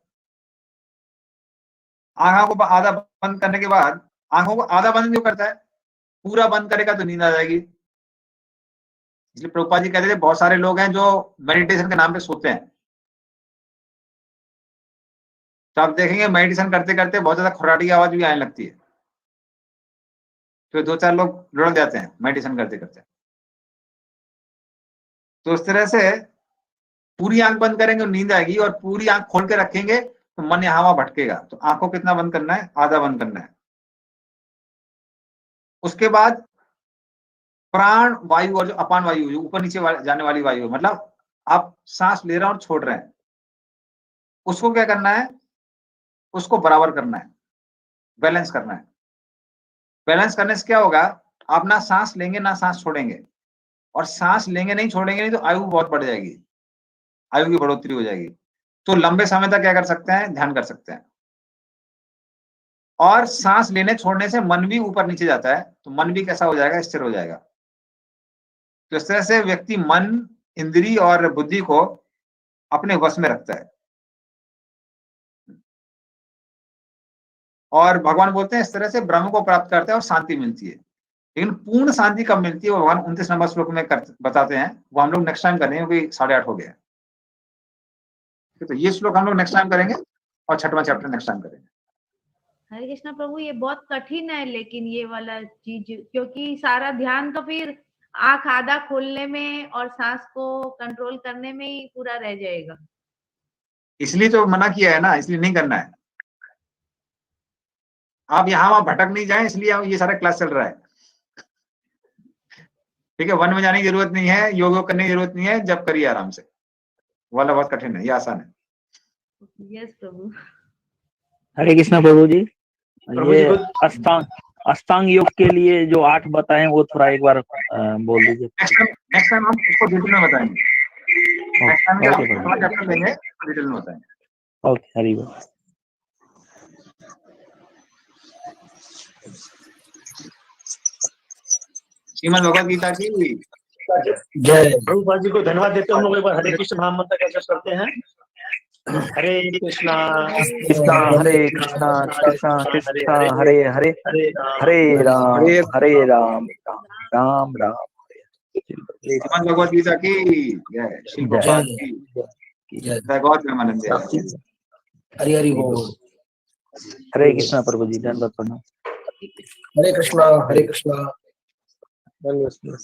आंखों को आधा बंद करने के बाद, आंखों को आधा बंद क्यों करता है? पूरा बंद करेगा तो नींद आ जाएगी। इसलिए प्रभुपाद जी कहते थे बहुत सारे लोग हैं जो मेडिटेशन के नाम पे सोते हैं। तो आप देखेंगे मेडिटेशन करते करते बहुत ज्यादा खर्राटी आवाज भी आने लगती है। फिर 2-4 लोग लुढ़क जाते हैं मेडिटेशन करते करते। तो इस तरह से पूरी आंख बंद करेंगे और नींद आएगी, और पूरी आंख खोल के रखेंगे तो मन यहाँ वहां भटकेगा। तो आंखों कितना बंद करना है? आधा बंद करना है। उसके बाद प्राण वायु और जो अपान वायु, जो ऊपर नीचे जाने वाली वायु है, मतलब आप सांस ले रहे हैं और छोड़ रहे हैं, उसको क्या करना है? उसको बराबर करना है, बैलेंस करना है। बैलेंस करने से क्या होगा? आप ना सांस लेंगे ना सांस छोड़ेंगे, और सांस लेंगे नहीं छोड़ेंगे नहीं तो आयु बहुत बढ़ जाएगी, आयु की बढ़ोतरी हो जाएगी। तो लंबे समय तक क्या कर सकते हैं? ध्यान कर सकते हैं। और सांस लेने छोड़ने से मन भी ऊपर नीचे जाता है, तो मन भी कैसा हो जाएगा? स्थिर हो जाएगा। तो इस तरह से व्यक्ति मन, इंद्री और बुद्धि को अपने वश में रखता है। और भगवान बोलते हैं इस तरह से ब्रह्म को प्राप्त करता है और शांति मिलती है। लेकिन पूर्ण शांति कब मिलती है, भगवान 29 नंबर श्लोक में बताते हैं। वो हम लोग नेक्स्ट टाइम करेंगे, क्योंकि 8:30 हो गया। तो ये श्लोक हम लोग नेक्स्ट टाइम करेंगे, और 6वां चैप्टर नेक्स्ट टाइम करेंगे। हरे कृष्णा प्रभु, ये बहुत कठिन है लेकिन ये वाला चीज, क्योंकि सारा ध्यान तो फिर आंख आधा खोलने में और सांस को कंट्रोल करने में ही पूरा रह जाएगा। इसलिए तो मना किया है ना, इसलिए नहीं करना है। आप यहाँ वहां भटक नहीं जाए, इसलिए ये सारा क्लास चल रहा है। ठीक है, वन में जाने की जरूरत नहीं है, योग करने की जरूरत नहीं है, जब करिए आराम से। वाला बहुत कठिन है, ये आसान है। यस प्रभु। हरे कृष्णा प्रभु जी। प्रभु ये जी को अष्टांग योग के लिए जो 8 बताए वो थोड़ा एक बार बोल दीजिए। नेक्स्ट टाइम हम उसको डिटेल में बताएंगे। नेक्स्ट टाइम जब ओके हम चैप्टर लेंगे डिटेल में बताएंगे। ओके, हरि बोल। श्रीमद् भगवद गीता की जय। प्रभुपाद जी को धन्यवाद देते हैं। हम लोग एक बार हरे कृष्ण महामंत्र का जप करते हैं। हरे कृष्णा कृष्णा हरे कृष्णा, कृष्णा कृष्णा हरे हरे, हरे राम हरे राम, राम राम हरे। श्रीमद् भगवद गीता की जय। श्री प्रभुपाद की जय। जय। गौर प्रेमानंद जय। हरि हरि बोल। हरे कृष्णा प्रभु जी, धन्यवाद प्रणाम। हरे कृष्णा हरे कृष्णा। धन्यवाद।